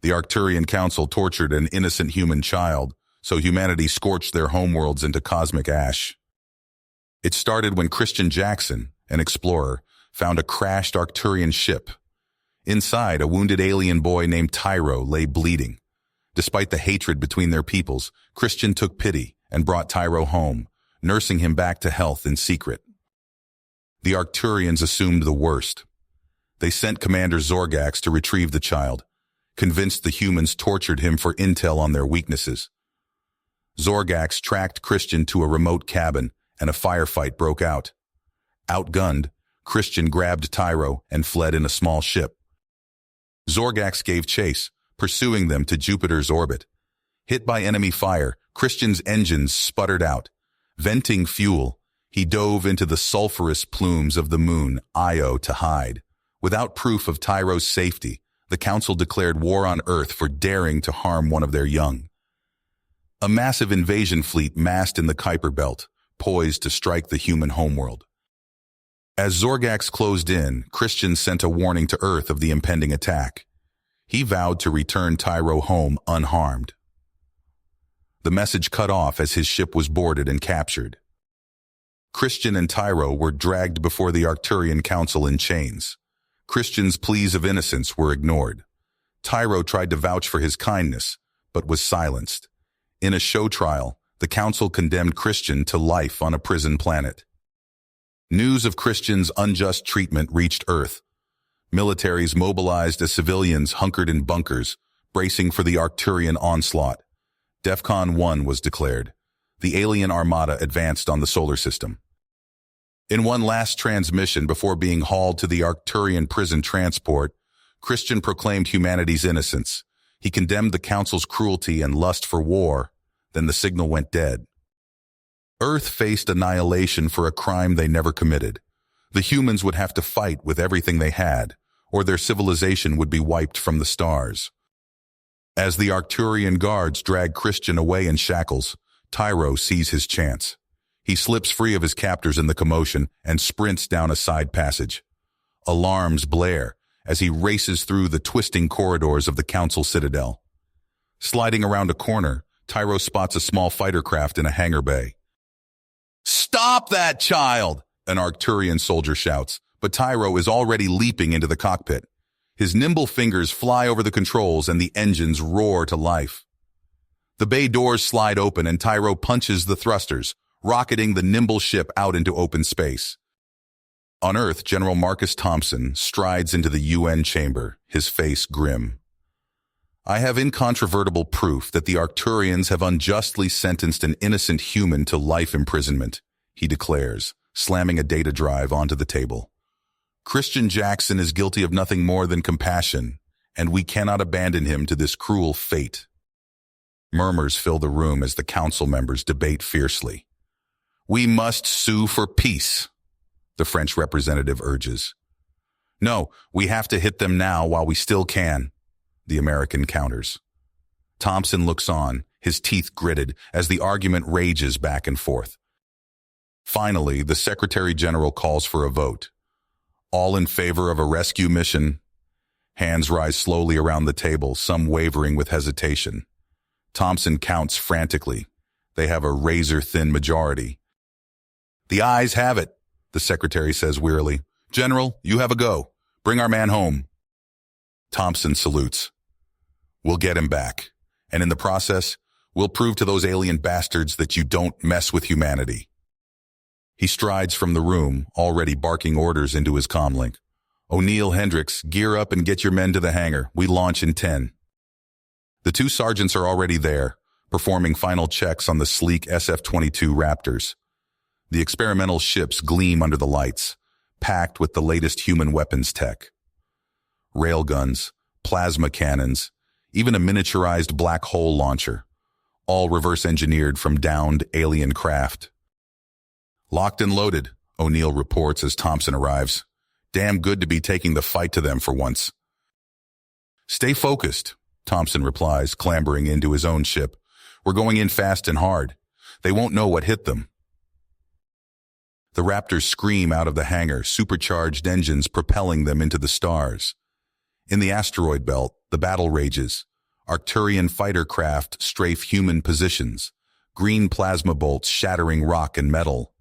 The Arcturian Council tortured an innocent human child, so humanity scorched their homeworlds into cosmic ash. It started when Christian Jackson, an explorer, found a crashed Arcturian ship. Inside, a wounded alien boy named Tyro lay bleeding. Despite the hatred between their peoples, Christian took pity and brought Tyro home, nursing him back to health in secret. The Arcturians assumed the worst. They sent Commander Zorgax to retrieve the child, convinced the humans tortured him for intel on their weaknesses. Zorgax tracked Christian to a remote cabin, and a firefight broke out. Outgunned, Christian grabbed Tyro and fled in a small ship. Zorgax gave chase, pursuing them to Jupiter's orbit. Hit by enemy fire, Christian's engines sputtered out. Venting fuel, he dove into the sulfurous plumes of the moon, Io, to hide. Without proof of Tyro's safety, the Council declared war on Earth for daring to harm one of their young. A massive invasion fleet massed in the Kuiper Belt, poised to strike the human homeworld. As Zorgax closed in, Christian sent a warning to Earth of the impending attack. He vowed to return Tyro home unharmed. The message cut off as his ship was boarded and captured. Christian and Tyro were dragged before the Arcturian Council in chains. Christian's pleas of innocence were ignored. Tyro tried to vouch for his kindness, but was silenced. In a show trial, the Council condemned Christian to life on a prison planet. News of Christian's unjust treatment reached Earth. Militaries mobilized as civilians hunkered in bunkers, bracing for the Arcturian onslaught. DEFCON 1 was declared. The alien armada advanced on the solar system. In one last transmission before being hauled to the Arcturian prison transport, Christian proclaimed humanity's innocence. He condemned the Council's cruelty and lust for war. Then the signal went dead. Earth faced annihilation for a crime they never committed. The humans would have to fight with everything they had, or their civilization would be wiped from the stars. As the Arcturian guards drag Christian away in shackles, Tyro sees his chance. He slips free of his captors in the commotion and sprints down a side passage. Alarms blare as he races through the twisting corridors of the Council Citadel. Sliding around a corner, Tyro spots a small fighter craft in a hangar bay. "Stop that child!" an Arcturian soldier shouts, but Tyro is already leaping into the cockpit. His nimble fingers fly over the controls and the engines roar to life. The bay doors slide open and Tyro punches the thrusters, rocketing the nimble ship out into open space. On Earth, General Marcus Thompson strides into the UN chamber, his face grim. "I have incontrovertible proof that the Arcturians have unjustly sentenced an innocent human to life imprisonment," he declares, slamming a data drive onto the table. "Christian Jackson is guilty of nothing more than compassion, and we cannot abandon him to this cruel fate." Murmurs fill the room as the council members debate fiercely. "We must sue for peace," the French representative urges. "No, we have to hit them now while we still can," the American counters. Thompson looks on, his teeth gritted, as the argument rages back and forth. Finally, the Secretary General calls for a vote. All in favor of a rescue mission? Hands rise slowly around the table, some wavering with hesitation. Thompson counts frantically. They have a razor-thin majority. "The ayes have it," the Secretary says wearily. "General, you have a go. Bring our man home." Thompson salutes. "We'll get him back. And in the process, we'll prove to those alien bastards that you don't mess with humanity." He strides from the room, already barking orders into his comlink. "O'Neill, Hendricks, gear up and get your men to the hangar. We launch in 10. The two sergeants are already there, performing final checks on the sleek SF-22 Raptors. The experimental ships gleam under the lights, packed with the latest human weapons tech. Railguns, plasma cannons, even a miniaturized black hole launcher, all reverse-engineered from downed alien craft. "Locked and loaded," O'Neill reports as Thompson arrives. "Damn good to be taking the fight to them for once." "Stay focused," Thompson replies, clambering into his own ship. "We're going in fast and hard. They won't know what hit them." The Raptors scream out of the hangar, supercharged engines propelling them into the stars. In the asteroid belt, the battle rages. Arcturian fighter craft strafe human positions, green plasma bolts shattering rock and metal.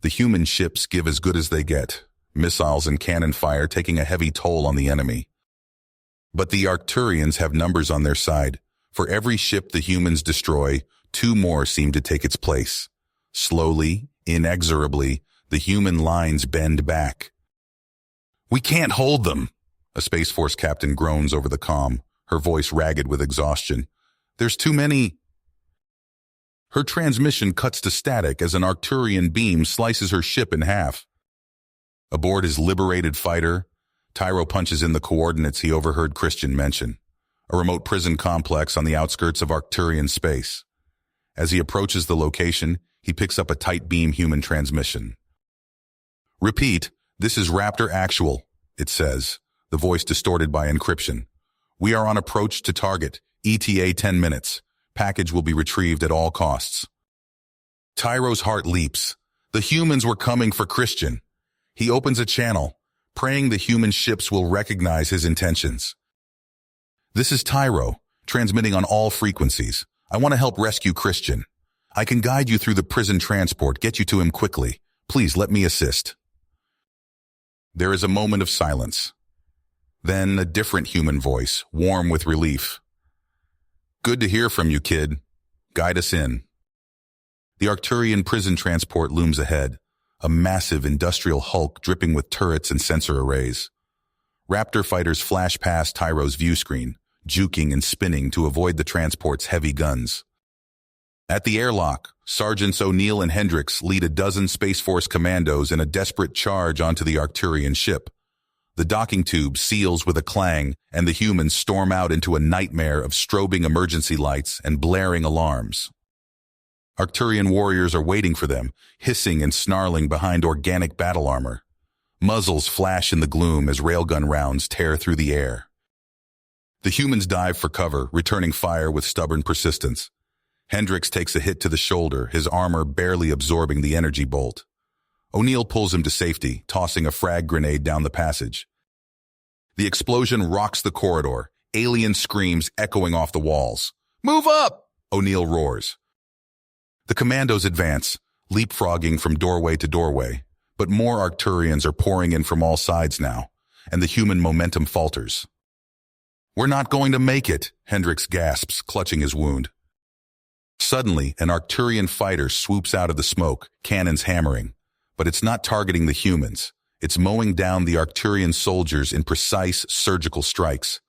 The human ships give as good as they get, missiles and cannon fire taking a heavy toll on the enemy. But the Arcturians have numbers on their side. For every ship the humans destroy, 2 more seem to take its place. Slowly, inexorably, the human lines bend back. "We can't hold them," a Space Force captain groans over the comm, her voice ragged with exhaustion. "There's too many." Her transmission cuts to static as an Arcturian beam slices her ship in half. Aboard his liberated fighter, Tyro punches in the coordinates he overheard Christian mention, a remote prison complex on the outskirts of Arcturian space. As he approaches the location, he picks up a tight beam human transmission. "Repeat, this is Raptor Actual," it says, the voice distorted by encryption. "We are on approach to target, ETA 10 minutes. Package will be retrieved at all costs." Tyro's heart leaps. The humans were coming for Christian. He opens a channel, praying the human ships will recognize his intentions. "This is Tyro, transmitting on all frequencies. I want to help rescue Christian. I can guide you through the prison transport, get you to him quickly. Please let me assist." There is a moment of silence. Then a different human voice, warm with relief. "Good to hear from you, kid. Guide us in." The Arcturian prison transport looms ahead, a massive industrial hulk dripping with turrets and sensor arrays. Raptor fighters flash past Tyro's view screen, juking and spinning to avoid the transport's heavy guns. At the airlock, Sergeants O'Neill and Hendricks lead a dozen Space Force commandos in a desperate charge onto the Arcturian ship. The docking tube seals with a clang, and the humans storm out into a nightmare of strobing emergency lights and blaring alarms. Arcturian warriors are waiting for them, hissing and snarling behind organic battle armor. Muzzles flash in the gloom as railgun rounds tear through the air. The humans dive for cover, returning fire with stubborn persistence. Hendricks takes a hit to the shoulder, his armor barely absorbing the energy bolt. O'Neill pulls him to safety, tossing a frag grenade down the passage. The explosion rocks the corridor, alien screams echoing off the walls. "Move up!" O'Neill roars. The commandos advance, leapfrogging from doorway to doorway, but more Arcturians are pouring in from all sides now, and the human momentum falters. "We're not going to make it," Hendricks gasps, clutching his wound. Suddenly, an Arcturian fighter swoops out of the smoke, cannons hammering. But it's not targeting the humans. It's mowing down the Arcturian soldiers in precise surgical strikes.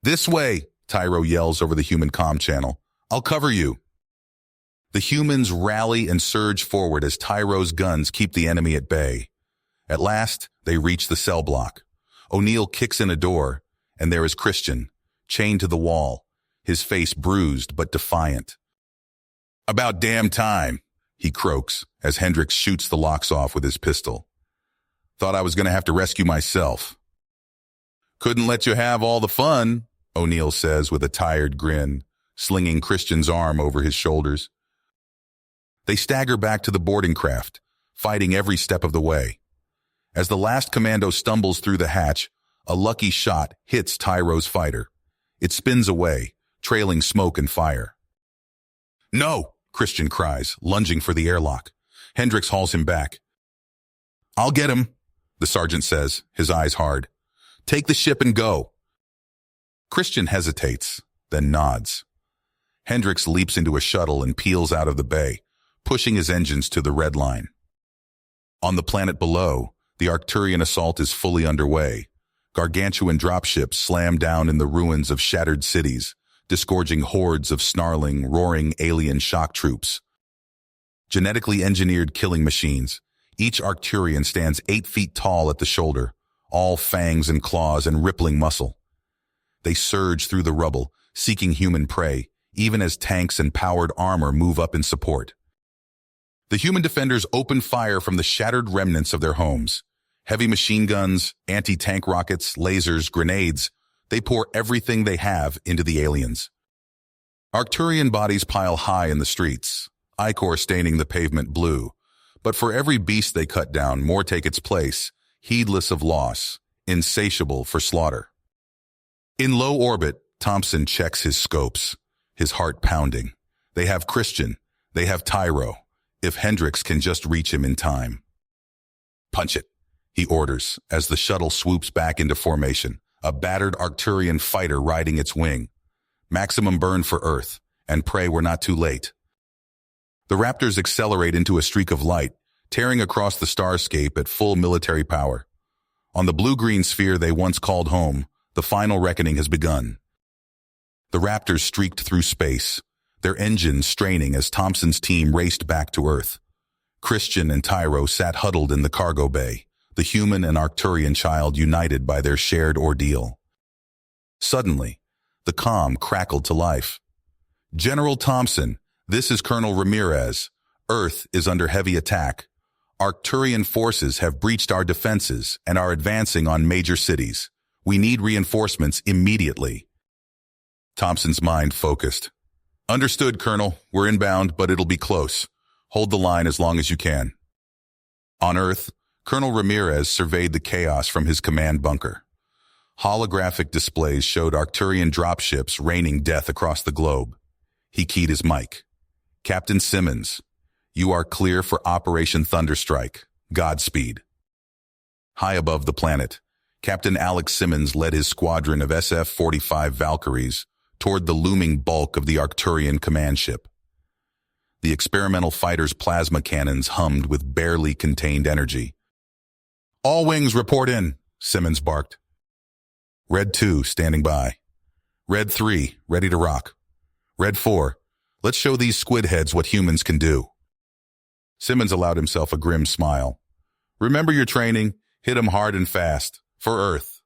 "This way," Tyro yells over the human comm channel. "I'll cover you." The humans rally and surge forward as Tyro's guns keep the enemy at bay. At last, they reach the cell block. O'Neill kicks in a door, and there is Christian, chained to the wall, his face bruised but defiant. "About damn time," he croaks as Hendricks shoots the locks off with his pistol. "Thought I was going to have to rescue myself." "Couldn't let you have all the fun," O'Neill says with a tired grin, slinging Christian's arm over his shoulders. They stagger back to the boarding craft, fighting every step of the way. As the last commando stumbles through the hatch, a lucky shot hits Tyro's fighter. It spins away, trailing smoke and fire. "No!" Christian cries, lunging for the airlock. Hendricks hauls him back. "I'll get him," the sergeant says, his eyes hard. "Take the ship and go." Christian hesitates, then nods. Hendricks leaps into a shuttle and peels out of the bay, pushing his engines to the red line. On the planet below, the Arcturian assault is fully underway. Gargantuan dropships slam down in the ruins of shattered cities, disgorging hordes of snarling, roaring alien shock troops. Genetically engineered killing machines, each Arcturian stands 8 feet tall at the shoulder, all fangs and claws and rippling muscle. They surge through the rubble, seeking human prey, even as tanks and powered armor move up in support. The human defenders open fire from the shattered remnants of their homes. Heavy machine guns, anti-tank rockets, lasers, grenades, they pour everything they have into the aliens. Arcturian bodies pile high in the streets, ichor staining the pavement blue. But for every beast they cut down, more take its place, heedless of loss, insatiable for slaughter. In low orbit, Thompson checks his scopes, his heart pounding. They have Christian. They have Tyro. If Hendricks can just reach him in time. Punch it, he orders, as the shuttle swoops back into formation, a battered Arcturian fighter riding its wing. Maximum burn for Earth, and pray we're not too late. The Raptors accelerate into a streak of light, tearing across the starscape at full military power. On the blue-green sphere they once called home, the final reckoning has begun. The Raptors streaked through space, their engines straining as Thompson's team raced back to Earth. Christian and Tyro sat huddled in the cargo bay, the human and Arcturian child united by their shared ordeal. Suddenly, the comm crackled to life. General Thompson, this is Colonel Ramirez. Earth is under heavy attack. Arcturian forces have breached our defenses and are advancing on major cities. We need reinforcements immediately. Thompson's mind focused. Understood, Colonel. We're inbound, but it'll be close. Hold the line as long as you can. On Earth, Colonel Ramirez surveyed the chaos from his command bunker. Holographic displays showed Arcturian dropships raining death across the globe. He keyed his mic. Captain Simmons, you are clear for Operation Thunderstrike. Godspeed. High above the planet, Captain Alex Simmons led his squadron of SF-45 Valkyries toward the looming bulk of the Arcturian command ship. The experimental fighter's plasma cannons hummed with barely contained energy. All wings report in, Simmons barked. Red 2, standing by. Red 3, ready to rock. Red 4, let's show these squid heads what humans can do. Simmons allowed himself a grim smile. Remember your training, hit 'em hard and fast, for Earth.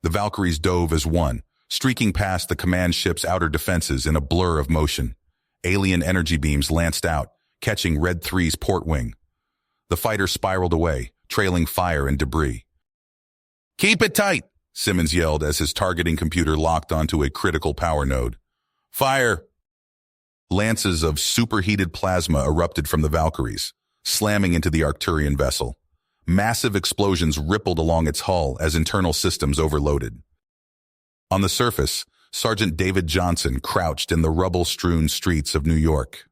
The Valkyries dove as one, streaking past the command ship's outer defenses in a blur of motion. Alien energy beams lanced out, catching Red 3's port wing. The fighter spiraled away, trailing fire and debris. Keep it tight, Simmons yelled as his targeting computer locked onto a critical power node. Fire! Lances of superheated plasma erupted from the Valkyries, slamming into the Arcturian vessel. Massive explosions rippled along its hull as internal systems overloaded. On the surface, Sergeant David Johnson crouched in the rubble-strewn streets of New York.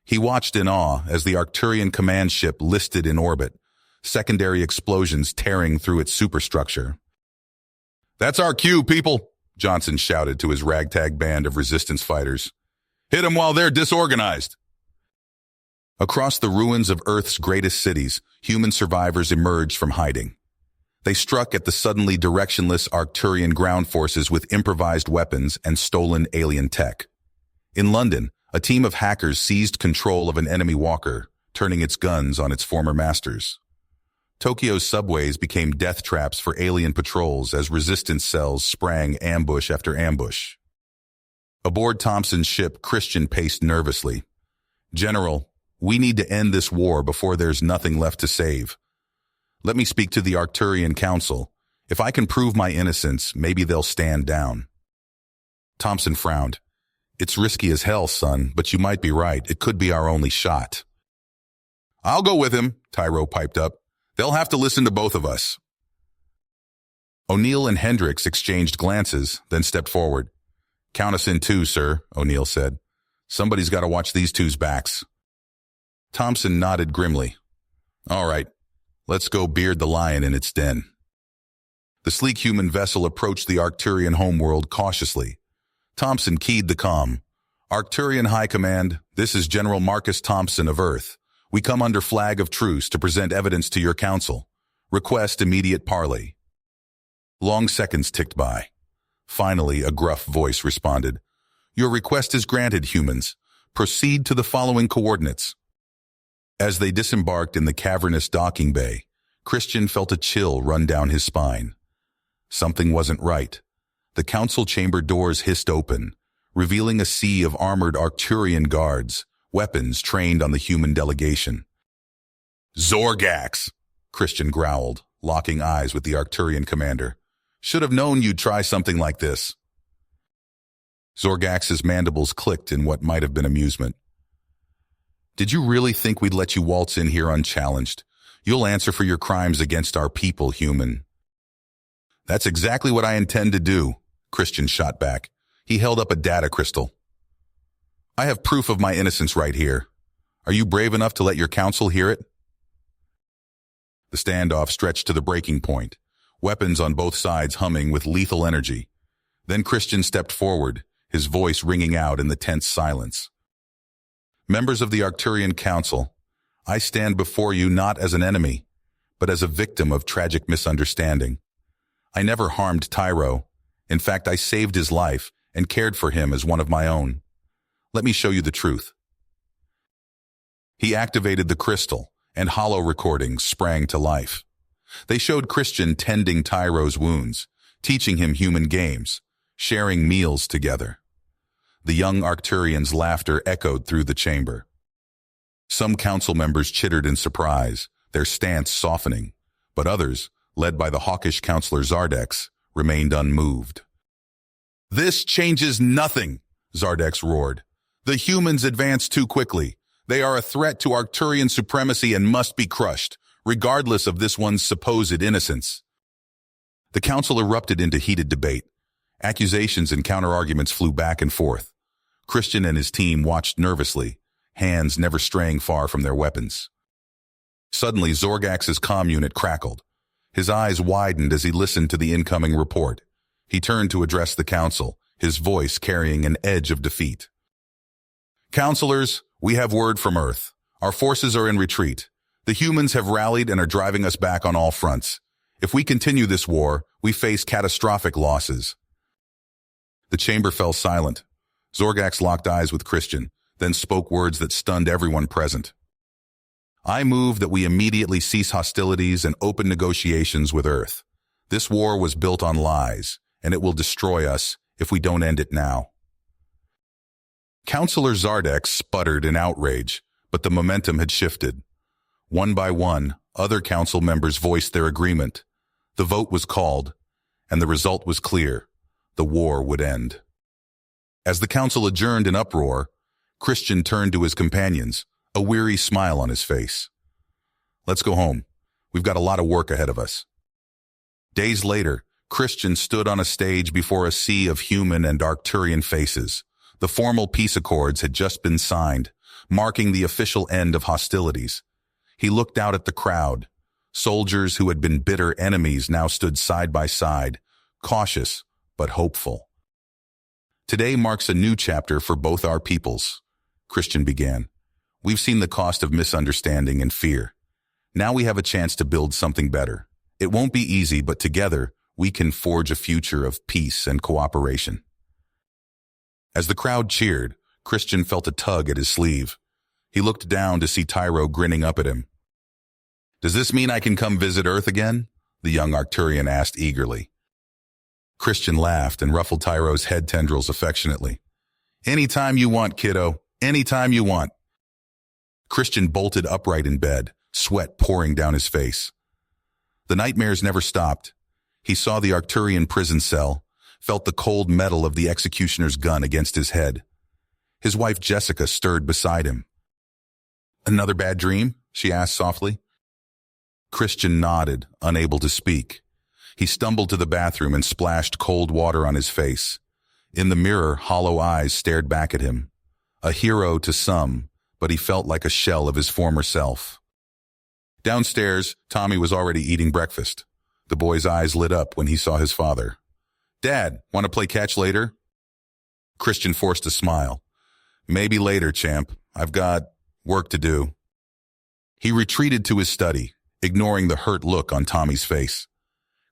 He watched in awe as the Arcturian command ship listed in orbit, secondary explosions tearing through its superstructure. That's our cue, people, Johnson shouted to his ragtag band of resistance fighters. Hit them while they're disorganized. Across the ruins of Earth's greatest cities, human survivors emerged from hiding. They struck at the suddenly directionless Arcturian ground forces with improvised weapons and stolen alien tech. In London, a team of hackers seized control of an enemy walker, turning its guns on its former masters. Tokyo's subways became death traps for alien patrols as resistance cells sprang ambush after ambush. Aboard Thompson's ship, Christian paced nervously. General, we need to end this war before there's nothing left to save. Let me speak to the Arcturian Council. If I can prove my innocence, maybe they'll stand down. Thompson frowned. It's risky as hell, son, but you might be right. It could be our only shot. I'll go with him, Tyro piped up. They'll have to listen to both of us. O'Neill and Hendricks exchanged glances, then stepped forward. Count us in too, sir, O'Neill said. Somebody's got to watch these two's backs. Thompson nodded grimly. All right, let's go beard the lion in its den. The sleek human vessel approached the Arcturian homeworld cautiously. Thompson keyed the comm. Arcturian High Command, this is General Marcus Thompson of Earth. We come under flag of truce to present evidence to your council. Request immediate parley. Long seconds ticked by. Finally, a gruff voice responded. Your request is granted, humans. Proceed to the following coordinates. As they disembarked in the cavernous docking bay, Christian felt a chill run down his spine. Something wasn't right. The council chamber doors hissed open, revealing a sea of armored Arcturian guards, weapons trained on the human delegation. Zorgax, Christian growled, locking eyes with the Arcturian commander. Should have known you'd try something like this. Zorgax's mandibles clicked in what might have been amusement. Did you really think we'd let you waltz in here unchallenged? You'll answer for your crimes against our people, human. That's exactly what I intend to do, Christian shot back. He held up a data crystal. I have proof of my innocence right here. Are you brave enough to let your counsel hear it? The standoff stretched to the breaking point, weapons on both sides humming with lethal energy. Then Christian stepped forward, his voice ringing out in the tense silence. Members of the Arcturian Council, I stand before you not as an enemy, but as a victim of tragic misunderstanding. I never harmed Tyro. In fact, I saved his life and cared for him as one of my own. Let me show you the truth. He activated the crystal, and hollow recordings sprang to life. They showed Christian tending Tyro's wounds, teaching him human games, sharing meals together. The young Arcturians' laughter echoed through the chamber. Some council members chittered in surprise, their stance softening, but others, led by the hawkish Counselor Zardex, remained unmoved. This changes nothing, Zardex roared. The humans advance too quickly. They are a threat to Arcturian supremacy and must be crushed, regardless of this one's supposed innocence. The council erupted into heated debate. Accusations and counter-arguments flew back and forth. Christian and his team watched nervously, hands never straying far from their weapons. Suddenly, Zorgax's comm unit crackled. His eyes widened as he listened to the incoming report. He turned to address the council, his voice carrying an edge of defeat. Counselors, we have word from Earth. Our forces are in retreat. The humans have rallied and are driving us back on all fronts. If we continue this war, we face catastrophic losses. The chamber fell silent. Zorgax locked eyes with Christian, then spoke words that stunned everyone present. I move that we immediately cease hostilities and open negotiations with Earth. This war was built on lies, and it will destroy us if we don't end it now. Counselor Zardex sputtered in outrage, but the momentum had shifted. One by one, other council members voiced their agreement. The vote was called, and the result was clear. The war would end. As the council adjourned in uproar, Christian turned to his companions, a weary smile on his face. Let's go home. We've got a lot of work ahead of us. Days later, Christian stood on a stage before a sea of human and Arcturian faces. The formal peace accords had just been signed, marking the official end of hostilities. He looked out at the crowd. Soldiers who had been bitter enemies now stood side by side, cautious but hopeful. Today marks a new chapter for both our peoples, Christian began. We've seen the cost of misunderstanding and fear. Now we have a chance to build something better. It won't be easy, but together we can forge a future of peace and cooperation. As the crowd cheered, Christian felt a tug at his sleeve. He looked down to see Tyro grinning up at him. Does this mean I can come visit Earth again? The young Arcturian asked eagerly. Christian laughed and ruffled Tyro's head tendrils affectionately. Anytime you want, kiddo. Anytime you want. Christian bolted upright in bed, sweat pouring down his face. The nightmares never stopped. He saw the Arcturian prison cell, felt the cold metal of the executioner's gun against his head. His wife Jessica stirred beside him. Another bad dream? She asked softly. Christian nodded, unable to speak. He stumbled to the bathroom and splashed cold water on his face. In the mirror, hollow eyes stared back at him. A hero to some, but he felt like a shell of his former self. Downstairs, Tommy was already eating breakfast. The boy's eyes lit up when he saw his father. Dad, want to play catch later? Christian forced a smile. Maybe later, champ. I've got work to do. He retreated to his study, ignoring the hurt look on Tommy's face.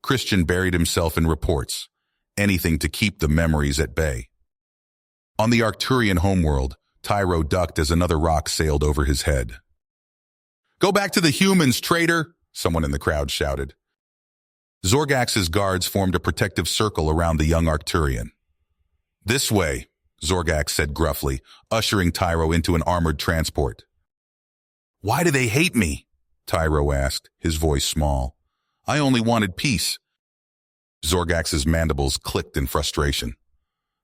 Christian buried himself in reports, anything to keep the memories at bay. On the Arcturian homeworld, Tyro ducked as another rock sailed over his head. Go back to the humans, traitor! Someone in the crowd shouted. Zorgax's guards formed a protective circle around the young Arcturian. This way, Zorgax said gruffly, ushering Tyro into an armored transport. Why do they hate me? Tyro asked, his voice small. I only wanted peace. Zorgax's mandibles clicked in frustration.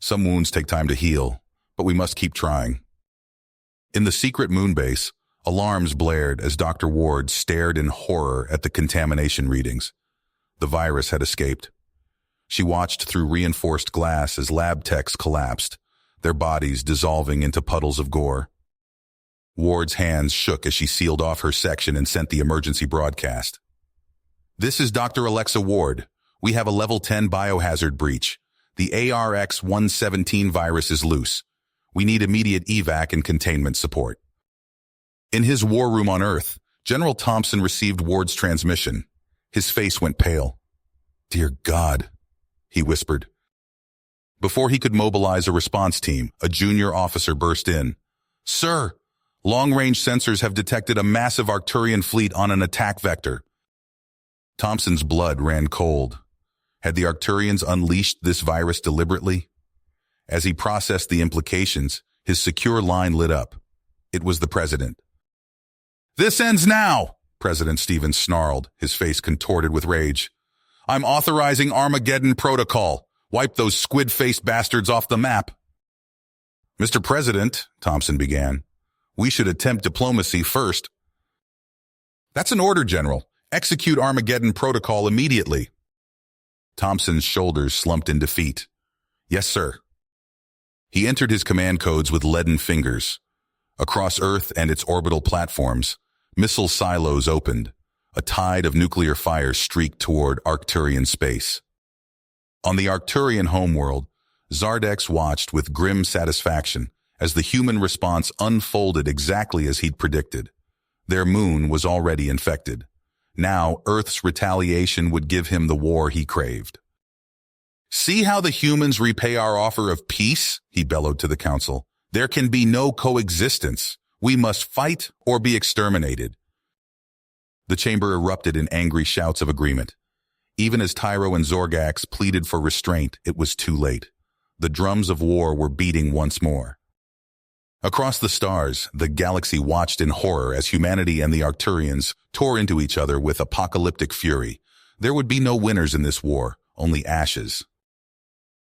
Some wounds take time to heal, but we must keep trying. In the secret moonbase, alarms blared as Dr. Ward stared in horror at the contamination readings. The virus had escaped. She watched through reinforced glass as lab techs collapsed, their bodies dissolving into puddles of gore. Ward's hands shook as she sealed off her section and sent the emergency broadcast. "This is Dr. Alexa Ward. We have a level 10 biohazard breach. The ARX-117 virus is loose. We need immediate evac and containment support." In his war room on Earth, General Thompson received Ward's transmission. His face went pale. "Dear God," he whispered. Before he could mobilize a response team, a junior officer burst in. "Sir, long-range sensors have detected a massive Arcturian fleet on an attack vector." Thompson's blood ran cold. Had the Arcturians unleashed this virus deliberately? As he processed the implications, his secure line lit up. It was the president. "This ends now," President Stevens snarled, his face contorted with rage. "I'm authorizing Armageddon Protocol. Wipe those squid-faced bastards off the map." "Mr. President," Thompson began, "we should attempt diplomacy first." "That's an order, General. Execute Armageddon Protocol immediately." Thompson's shoulders slumped in defeat. "Yes, sir." He entered his command codes with leaden fingers. Across Earth and its orbital platforms, missile silos opened. A tide of nuclear fire streaked toward Arcturian space. On the Arcturian homeworld, Zardex watched with grim satisfaction as the human response unfolded exactly as he'd predicted. Their moon was already infected. Now, Earth's retaliation would give him the war he craved. "See how the humans repay our offer of peace?" he bellowed to the council. "There can be no coexistence. We must fight or be exterminated." The chamber erupted in angry shouts of agreement. Even as Tyro and Zorgax pleaded for restraint, it was too late. The drums of war were beating once more. Across the stars, the galaxy watched in horror as humanity and the Arcturians tore into each other with apocalyptic fury. There would be no winners in this war, only ashes.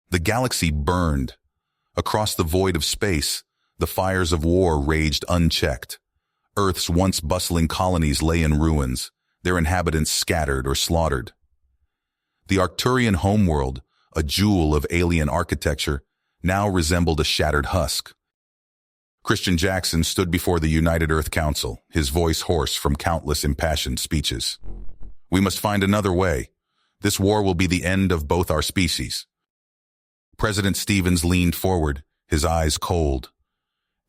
The galaxy burned. Across the void of space, the fires of war raged unchecked. Earth's once bustling colonies lay in ruins, their inhabitants scattered or slaughtered. The Arcturian homeworld, a jewel of alien architecture, now resembled a shattered husk. Christian Jackson stood before the United Earth Council, his voice hoarse from countless impassioned speeches. "We must find another way. This war will be the end of both our species." President Stevens leaned forward, his eyes cold.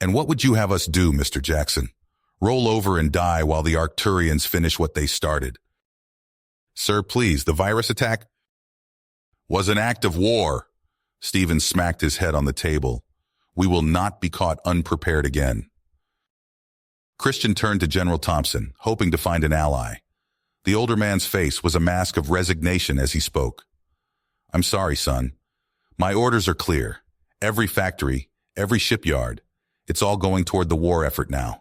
"And what would you have us do, Mr. Jackson? Roll over and die while the Arcturians finish what they started?" "Sir, please, the virus attack was an act of war." Stevens smacked his head on the table. "We will not be caught unprepared again." Christian turned to General Thompson, hoping to find an ally. The older man's face was a mask of resignation as he spoke. "I'm sorry, son. My orders are clear. Every factory, every shipyard, it's all going toward the war effort now."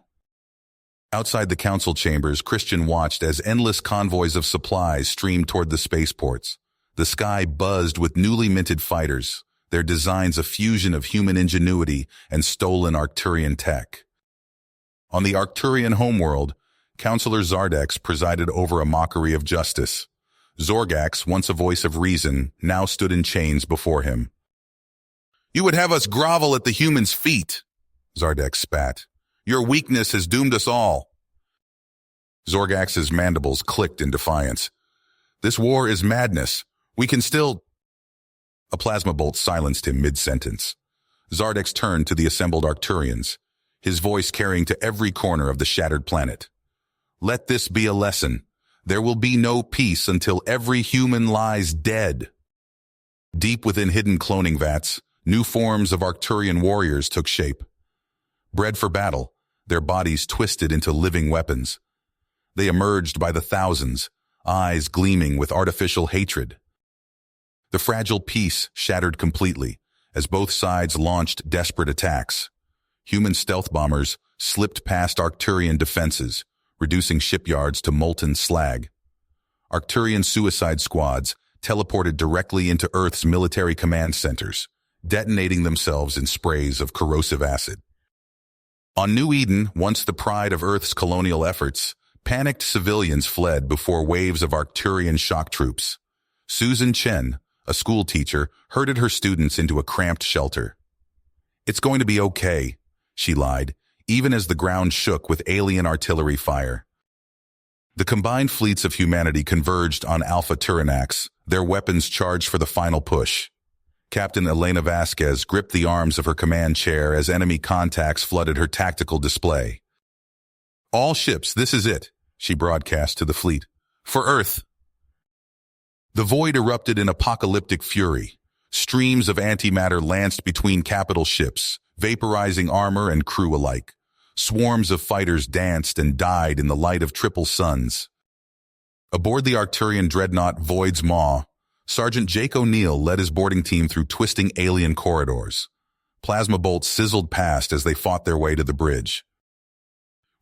Outside the council chambers, Christian watched as endless convoys of supplies streamed toward the spaceports. The sky buzzed with newly minted fighters, their designs a fusion of human ingenuity and stolen Arcturian tech. On the Arcturian homeworld, Councillor Zardex presided over a mockery of justice. Zorgax, once a voice of reason, now stood in chains before him. "You would have us grovel at the humans' feet," Zardex spat. "Your weakness has doomed us all." Zorgax's mandibles clicked in defiance. "This war is madness. We can still—" A plasma bolt silenced him mid-sentence. Zardex turned to the assembled Arcturians, his voice carrying to every corner of the shattered planet. "Let this be a lesson. There will be no peace until every human lies dead." Deep within hidden cloning vats, new forms of Arcturian warriors took shape. Bred for battle, their bodies twisted into living weapons. They emerged by the thousands, eyes gleaming with artificial hatred. The fragile peace shattered completely as both sides launched desperate attacks. Human stealth bombers slipped past Arcturian defenses, reducing shipyards to molten slag. Arcturian suicide squads teleported directly into Earth's military command centers, detonating themselves in sprays of corrosive acid. On New Eden, once the pride of Earth's colonial efforts, panicked civilians fled before waves of Arcturian shock troops. Susan Chen, a school teacher, herded her students into a cramped shelter. "It's going to be okay," she lied, even as the ground shook with alien artillery fire. The combined fleets of humanity converged on Alpha Turinax, their weapons charged for the final push. Captain Elena Vasquez gripped the arms of her command chair as enemy contacts flooded her tactical display. "All ships, this is it," she broadcast to the fleet. "For Earth." The void erupted in apocalyptic fury. Streams of antimatter lanced between capital ships, vaporizing armor and crew alike. Swarms of fighters danced and died in the light of triple suns. Aboard the Arcturian dreadnought Void's Maw, Sergeant Jake O'Neill led his boarding team through twisting alien corridors. Plasma bolts sizzled past as they fought their way to the bridge.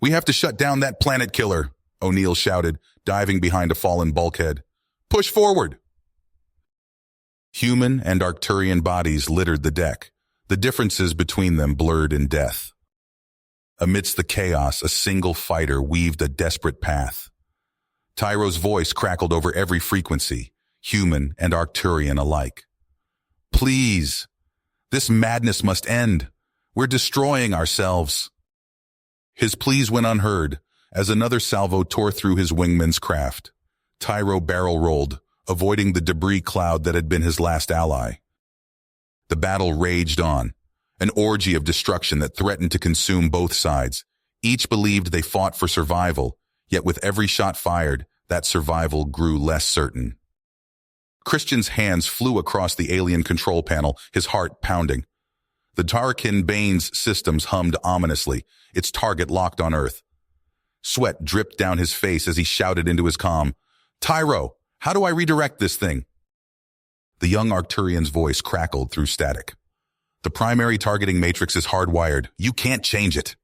"We have to shut down that planet killer," O'Neill shouted, diving behind a fallen bulkhead. "Push forward!" Human and Arcturian bodies littered the deck, the differences between them blurred in death. Amidst the chaos, a single fighter weaved a desperate path. Tyro's voice crackled over every frequency, human and Arcturian alike. "Please! This madness must end! We're destroying ourselves!" His pleas went unheard as another salvo tore through his wingman's craft. Tyro barrel-rolled, avoiding the debris cloud that had been his last ally. The battle raged on, an orgy of destruction that threatened to consume both sides. Each believed they fought for survival, yet with every shot fired, that survival grew less certain. Christian's hands flew across the alien control panel, his heart pounding. The Tarkin Bane's systems hummed ominously, its target locked on Earth. Sweat dripped down his face as he shouted into his comm, "Tyro, how do I redirect this thing?" The young Arcturian's voice crackled through static. "The primary targeting matrix is hardwired. You can't change it."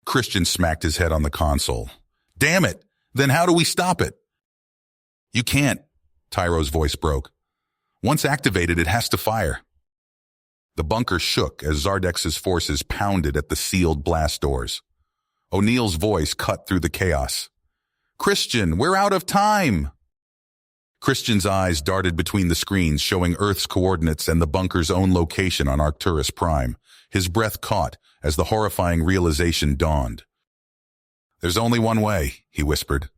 Christian smacked his head on the console. "Damn it! Then how do we stop it?" "You can't," Tyro's voice broke. "Once activated, it has to fire." The bunker shook as Zardex's forces pounded at the sealed blast doors. O'Neill's voice cut through the chaos. "Christian, we're out of time!" Christian's eyes darted between the screens showing Earth's coordinates and the bunker's own location on Arcturus Prime. His breath caught as the horrifying realization dawned. "There's only one way," he whispered.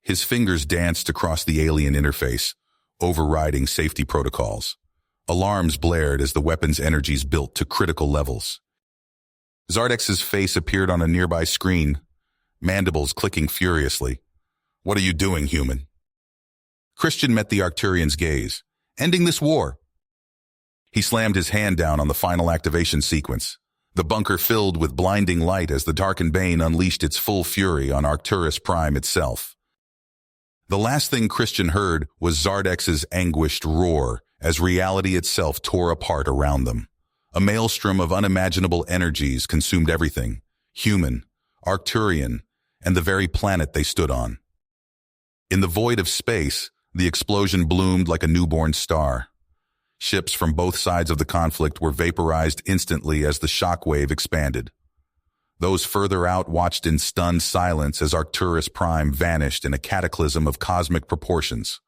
His fingers danced across the alien interface, overriding safety protocols. Alarms blared as the weapon's energies built to critical levels. Zardex's face appeared on a nearby screen, mandibles clicking furiously. "What are you doing, human?" Christian met the Arcturian's gaze. "Ending this war." He slammed his hand down on the final activation sequence. The bunker filled with blinding light as the Tarkin Bane unleashed its full fury on Arcturus Prime itself. The last thing Christian heard was Zardex's anguished roar as reality itself tore apart around them. A maelstrom of unimaginable energies consumed everything, human, Arcturian, and the very planet they stood on. In the void of space, the explosion bloomed like a newborn star. Ships from both sides of the conflict were vaporized instantly as the shockwave expanded. Those further out watched in stunned silence as Arcturus Prime vanished in a cataclysm of cosmic proportions.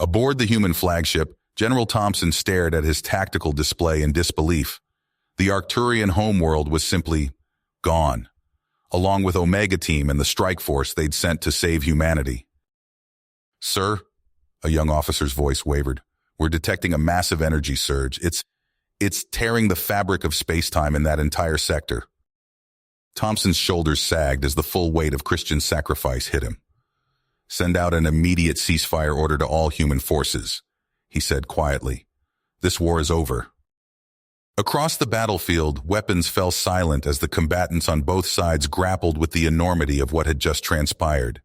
Aboard the human flagship, General Thompson stared at his tactical display in disbelief. The Arcturian homeworld was simply gone, along with Omega Team and the strike force they'd sent to save humanity. "Sir," a young officer's voice wavered, "we're detecting a massive energy surge. It's tearing the fabric of space-time in that entire sector." Thompson's shoulders sagged as the full weight of Christian's sacrifice hit him. "Send out an immediate ceasefire order to all human forces," he said quietly. "This war is over." Across the battlefield, weapons fell silent as the combatants on both sides grappled with the enormity of what had just transpired.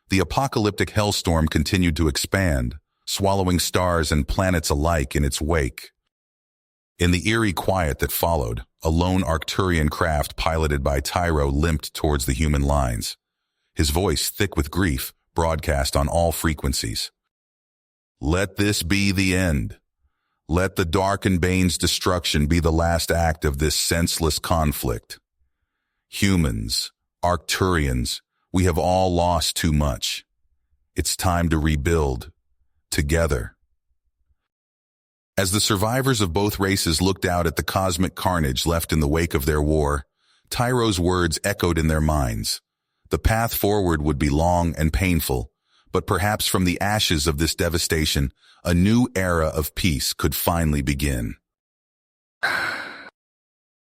The apocalyptic hellstorm continued to expand, swallowing stars and planets alike in its wake. In the eerie quiet that followed, a lone Arcturian craft piloted by Tyro limped towards the human lines. His voice, thick with grief, broadcast on all frequencies. "Let this be the end. Let the Dark and Bane's destruction be the last act of this senseless conflict. Humans, Arcturians, we have all lost too much. It's time to rebuild, together." As the survivors of both races looked out at the cosmic carnage left in the wake of their war, Tyro's words echoed in their minds. The path forward would be long and painful, but perhaps from the ashes of this devastation, a new era of peace could finally begin.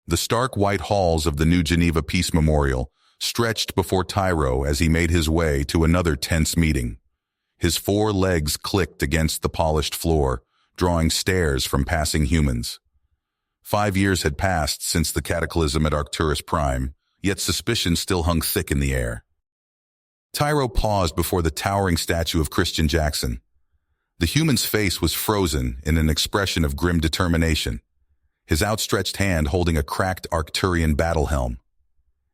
The stark white halls of the New Geneva Peace Memorial stretched before Tyro as he made his way to another tense meeting. His 4 legs clicked against the polished floor, drawing stares from passing humans. 5 years had passed since the cataclysm at Arcturus Prime, yet suspicion still hung thick in the air. Tyro paused before the towering statue of Christian Jackson. The human's face was frozen in an expression of grim determination, his outstretched hand holding a cracked Arcturian battle helm.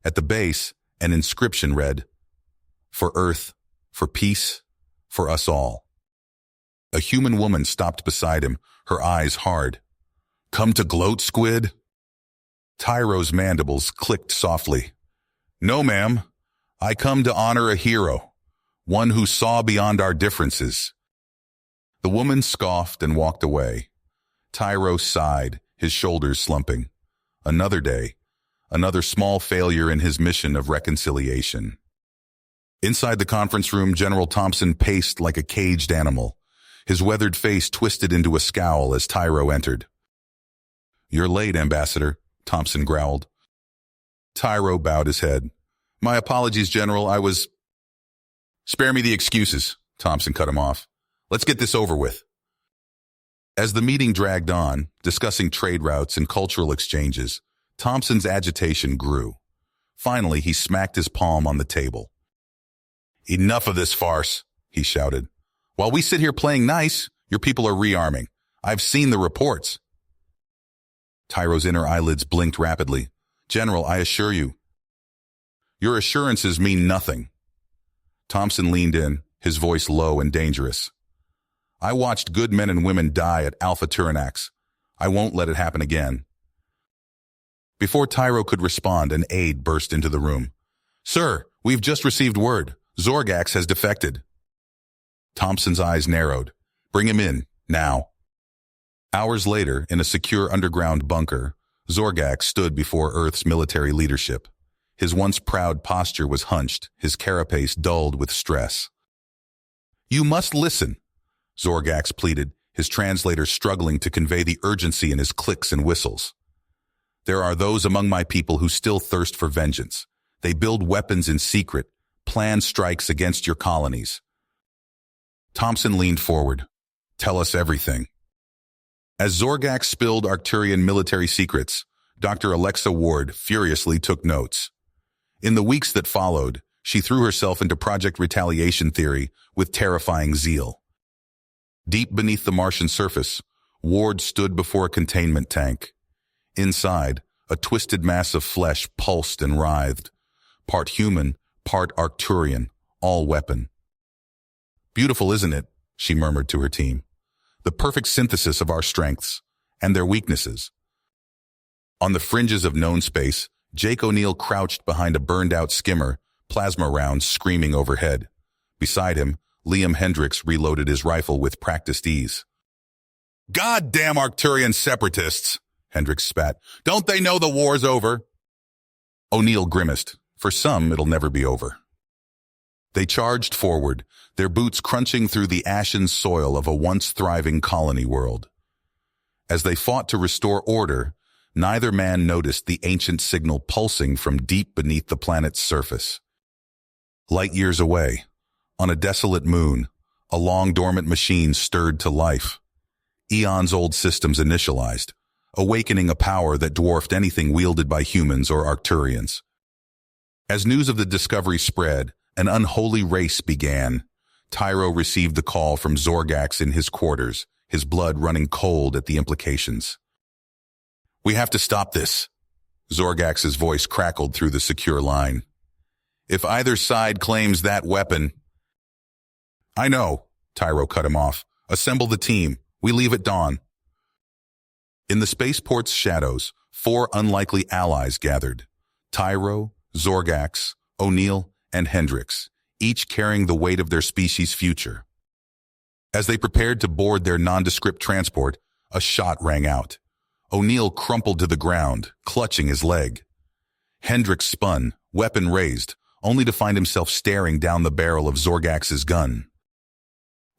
At the base, an inscription read, "For Earth, for peace, for us all." A human woman stopped beside him, her eyes hard. "Come to gloat, squid?" Tyro's mandibles clicked softly. "No, ma'am. I come to honor a hero, one who saw beyond our differences." The woman scoffed and walked away. Tyro sighed, his shoulders slumping. Another day, another small failure in his mission of reconciliation. Inside the conference room, General Thompson paced like a caged animal. His weathered face twisted into a scowl as Tyro entered. "You're late, Ambassador," Thompson growled. Tyro bowed his head. "My apologies, General, I was—" "Spare me the excuses," Thompson cut him off. "Let's get this over with." As the meeting dragged on, discussing trade routes and cultural exchanges, Thompson's agitation grew. Finally, he smacked his palm on the table. "Enough of this farce," he shouted. "While we sit here playing nice, your people are rearming. I've seen the reports." Tyro's inner eyelids blinked rapidly. "General, I assure you." "Your assurances mean nothing." Thompson leaned in, his voice low and dangerous. "I watched good men and women die at Alpha Turinax. I won't let it happen again." Before Tyro could respond, an aide burst into the room. "Sir, we've just received word. Zorgax has defected." Thompson's eyes narrowed. "Bring him in, now." Hours later, in a secure underground bunker, Zorgax stood before Earth's military leadership. His once proud posture was hunched, his carapace dulled with stress. "You must listen," Zorgax pleaded, his translator struggling to convey the urgency in his clicks and whistles. "There are those among my people who still thirst for vengeance. They build weapons in secret, plan strikes against your colonies." Thompson leaned forward. "Tell us everything." As Zorgax spilled Arcturian military secrets, Dr. Alexa Ward furiously took notes. In the weeks that followed, she threw herself into Project Retaliation theory with terrifying zeal. Deep beneath the Martian surface, Ward stood before a containment tank. Inside, a twisted mass of flesh pulsed and writhed, part human, part Arcturian, all weapon. "Beautiful, isn't it?" she murmured to her team. "The perfect synthesis of our strengths and their weaknesses." On the fringes of known space, Jake O'Neill crouched behind a burned-out skimmer, plasma rounds screaming overhead. Beside him, Liam Hendricks reloaded his rifle with practiced ease. "Goddamn Arcturian separatists!" Hendricks spat. "Don't they know the war's over?" O'Neill grimaced. "For some, it'll never be over." They charged forward, their boots crunching through the ashen soil of a once-thriving colony world. As they fought to restore order, neither man noticed the ancient signal pulsing from deep beneath the planet's surface. Light years away, on a desolate moon, a long-dormant machine stirred to life. Eons-old systems initialized, awakening a power that dwarfed anything wielded by humans or Arcturians. As news of the discovery spread, an unholy race began. Tyro received the call from Zorgax in his quarters, his blood running cold at the implications. "We have to stop this." Zorgax's voice crackled through the secure line. "If either side claims that weapon—" "I know," Tyro cut him off. "Assemble the team. We leave at dawn." In the spaceport's shadows, 4 unlikely allies gathered. Tyro, Zorgax, O'Neill, and Hendricks, each carrying the weight of their species' future. As they prepared to board their nondescript transport, A shot rang out. O'Neill crumpled to the ground, clutching his leg. Hendricks spun, weapon raised, only to find himself staring down the barrel of Zorgax's gun.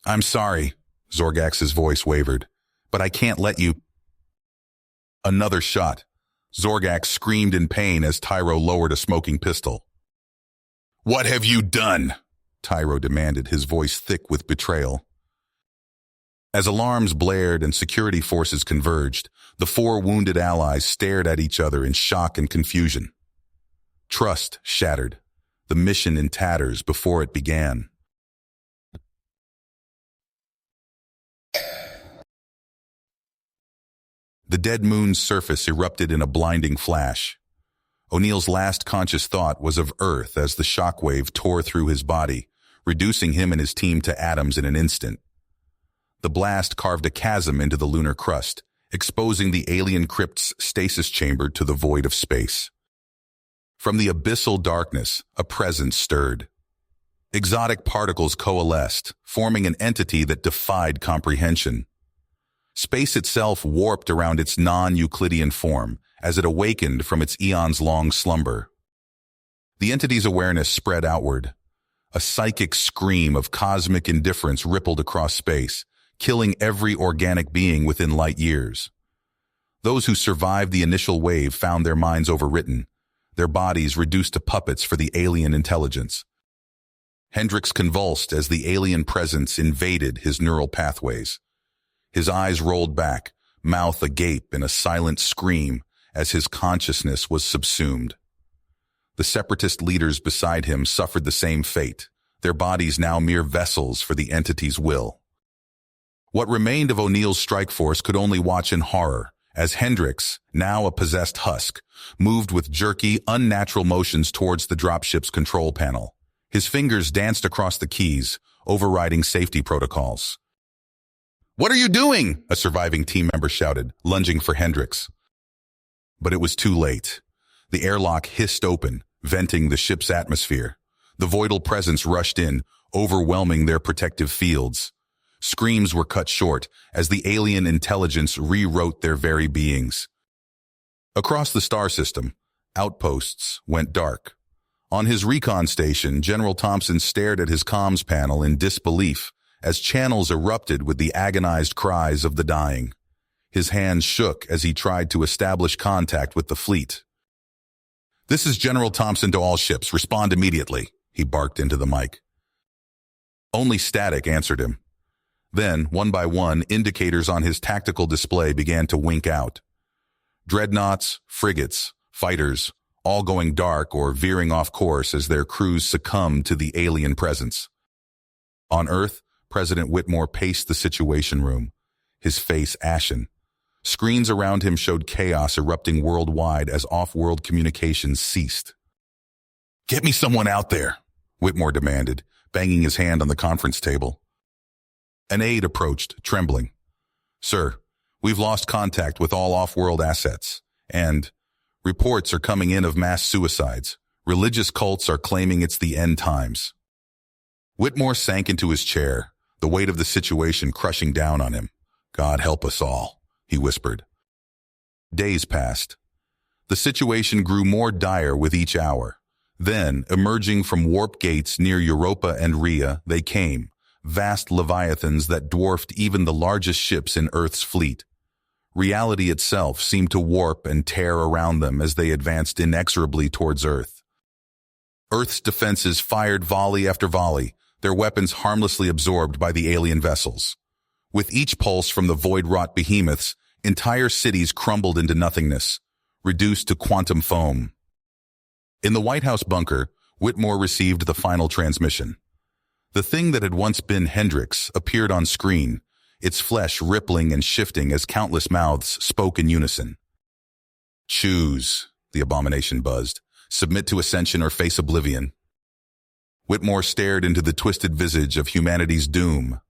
"I'm sorry," Zorgax's voice wavered, "but I can't let you—" Another shot. Zorgax screamed in pain as Tyro lowered a smoking pistol. "What have you done?" Tyro demanded, his voice thick with betrayal. As alarms blared and security forces converged, the four wounded allies stared at each other in shock and confusion. Trust shattered, the mission in tatters before it began. The dead moon's surface erupted in a blinding flash. O'Neill's last conscious thought was of Earth as the shockwave tore through his body, reducing him and his team to atoms in an instant. The blast carved a chasm into the lunar crust, exposing the alien crypt's stasis chamber to the void of space. From the abyssal darkness, a presence stirred. Exotic particles coalesced, forming an entity that defied comprehension. Space itself warped around its non-Euclidean form as it awakened from its eons-long slumber. The entity's awareness spread outward. A psychic scream of cosmic indifference rippled across space, killing every organic being within light years. Those who survived the initial wave found their minds overwritten, their bodies reduced to puppets for the alien intelligence. Hendricks convulsed as the alien presence invaded his neural pathways. His eyes rolled back, mouth agape in a silent scream as his consciousness was subsumed. The separatist leaders beside him suffered the same fate, their bodies now mere vessels for the entity's will. What remained of O'Neill's strike force could only watch in horror as Hendricks, now a possessed husk, moved with jerky, unnatural motions towards the dropship's control panel. His fingers danced across the keys, overriding safety protocols. "What are you doing?" a surviving team member shouted, lunging for Hendricks. But it was too late. The airlock hissed open, venting the ship's atmosphere. The voidal presence rushed in, overwhelming their protective fields. Screams were cut short as the alien intelligence rewrote their very beings. Across the star system, outposts went dark. On his recon station, General Thompson stared at his comms panel in disbelief as channels erupted with the agonized cries of the dying. His hands shook as he tried to establish contact with the fleet. "This is General Thompson to all ships. Respond immediately," he barked into the mic. Only static answered him. Then, one by one, indicators on his tactical display began to wink out. Dreadnoughts, frigates, fighters, all going dark or veering off course as their crews succumbed to the alien presence. On Earth, President Whitmore paced the Situation Room, his face ashen. Screens around him showed chaos erupting worldwide as off-world communications ceased. "Get me someone out there," Whitmore demanded, banging his hand on the conference table. An aide approached, trembling. "Sir, we've lost contact with all off-world assets, and reports are coming in of mass suicides. Religious cults are claiming it's the end times." Whitmore sank into his chair, the weight of the situation crushing down on him. "God help us all," he whispered. Days passed. The situation grew more dire with each hour. Then, emerging from warp gates near Europa and Rhea, they came, vast leviathans that dwarfed even the largest ships in Earth's fleet. Reality itself seemed to warp and tear around them as they advanced inexorably towards Earth. Earth's defenses fired volley after volley, their weapons harmlessly absorbed by the alien vessels. With each pulse from the void-wrought behemoths, entire cities crumbled into nothingness, reduced to quantum foam. In the White House bunker, Whitmore received the final transmission. The thing that had once been Hendricks appeared on screen, its flesh rippling and shifting as countless mouths spoke in unison. "Choose," the abomination buzzed. "Submit to ascension or face oblivion." Whitmore stared into the twisted visage of humanity's doom,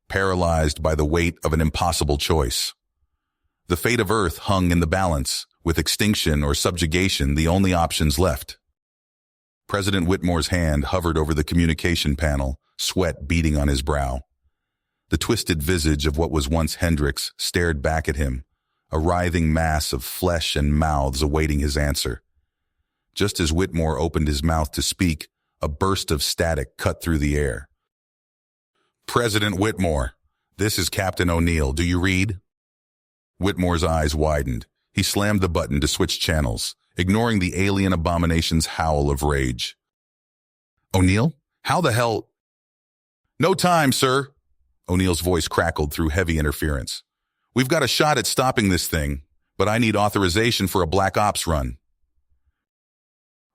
paralyzed by the weight of an impossible choice. The fate of Earth hung in the balance, with extinction or subjugation the only options left. President Whitmore's hand hovered over the communication panel, sweat beading on his brow. The twisted visage of what was once Hendrix stared back at him, a writhing mass of flesh and mouths awaiting his answer. Just as Whitmore opened his mouth to speak, a burst of static cut through the air. "President Whitmore, this is Captain O'Neill. Do you read?" Whitmore's eyes widened. He slammed the button to switch channels, ignoring the alien abomination's howl of rage. "O'Neill? How the hell—" "No time, sir." O'Neill's voice crackled through heavy interference. "We've got a shot at stopping this thing, but I need authorization for a Black Ops run."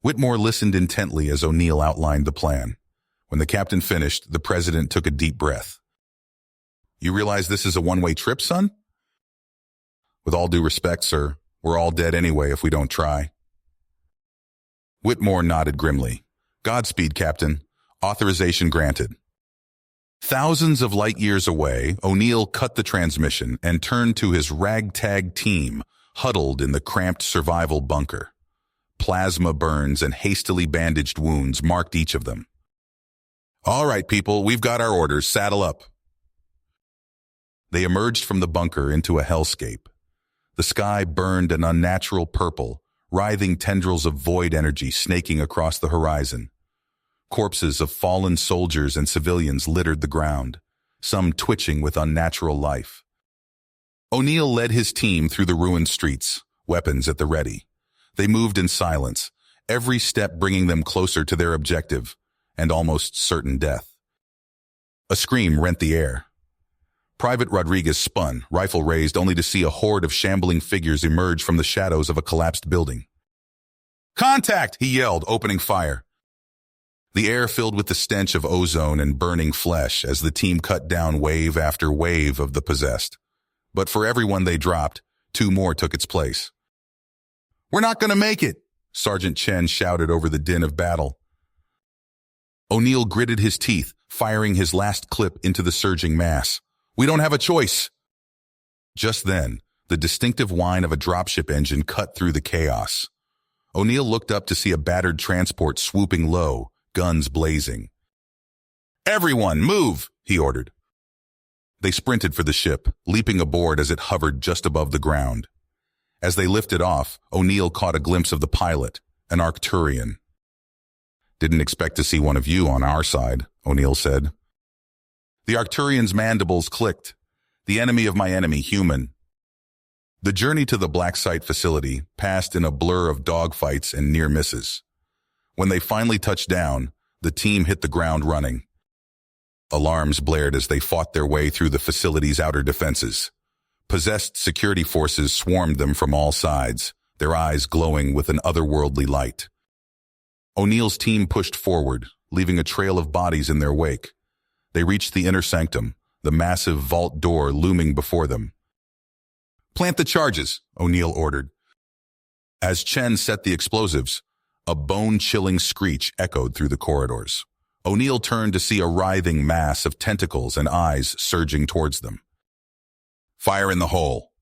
Whitmore listened intently as O'Neill outlined the plan. When the captain finished, the president took a deep breath. "You realize this is a one-way trip, son?" "With all due respect, sir, we're all dead anyway if we don't try." Whitmore nodded grimly. "Godspeed, Captain. Authorization granted." Thousands of light years away, O'Neill cut the transmission and turned to his ragtag team, huddled in the cramped survival bunker. Plasma burns and hastily bandaged wounds marked each of them. "All right, people, we've got our orders. Saddle up." They emerged from the bunker into a hellscape. The sky burned an unnatural purple, writhing tendrils of void energy snaking across the horizon. Corpses of fallen soldiers and civilians littered the ground, some twitching with unnatural life. O'Neill led his team through the ruined streets, weapons at the ready. They moved in silence, every step bringing them closer to their objective, and almost certain death. A scream rent the air. Private Rodriguez spun, rifle raised, only to see a horde of shambling figures emerge from the shadows of a collapsed building. "Contact!" he yelled, opening fire. The air filled with the stench of ozone and burning flesh as the team cut down wave after wave of the possessed. But for every one they dropped, two more took its place. "We're not going to make it!" Sergeant Chen shouted over the din of battle. O'Neill gritted his teeth, firing his last clip into the surging mass. "We don't have a choice." Just then, the distinctive whine of a dropship engine cut through the chaos. O'Neill looked up to see a battered transport swooping low, guns blazing. "Everyone, move!" he ordered. They sprinted for the ship, leaping aboard as it hovered just above the ground. As they lifted off, O'Neill caught a glimpse of the pilot, an Arcturian. "Didn't expect to see one of you on our side," O'Neill said. The Arcturian's mandibles clicked. "The enemy of my enemy, human." The journey to the Black Site facility passed in a blur of dogfights and near misses. When they finally touched down, the team hit the ground running. Alarms blared as they fought their way through the facility's outer defenses. Possessed security forces swarmed them from all sides, their eyes glowing with an otherworldly light. O'Neill's team pushed forward, leaving a trail of bodies in their wake. They reached the inner sanctum, the massive vault door looming before them. "Plant the charges," O'Neill ordered. As Chen set the explosives, a bone-chilling screech echoed through the corridors. O'Neill turned to see a writhing mass of tentacles and eyes surging towards them. "Fire in the hole."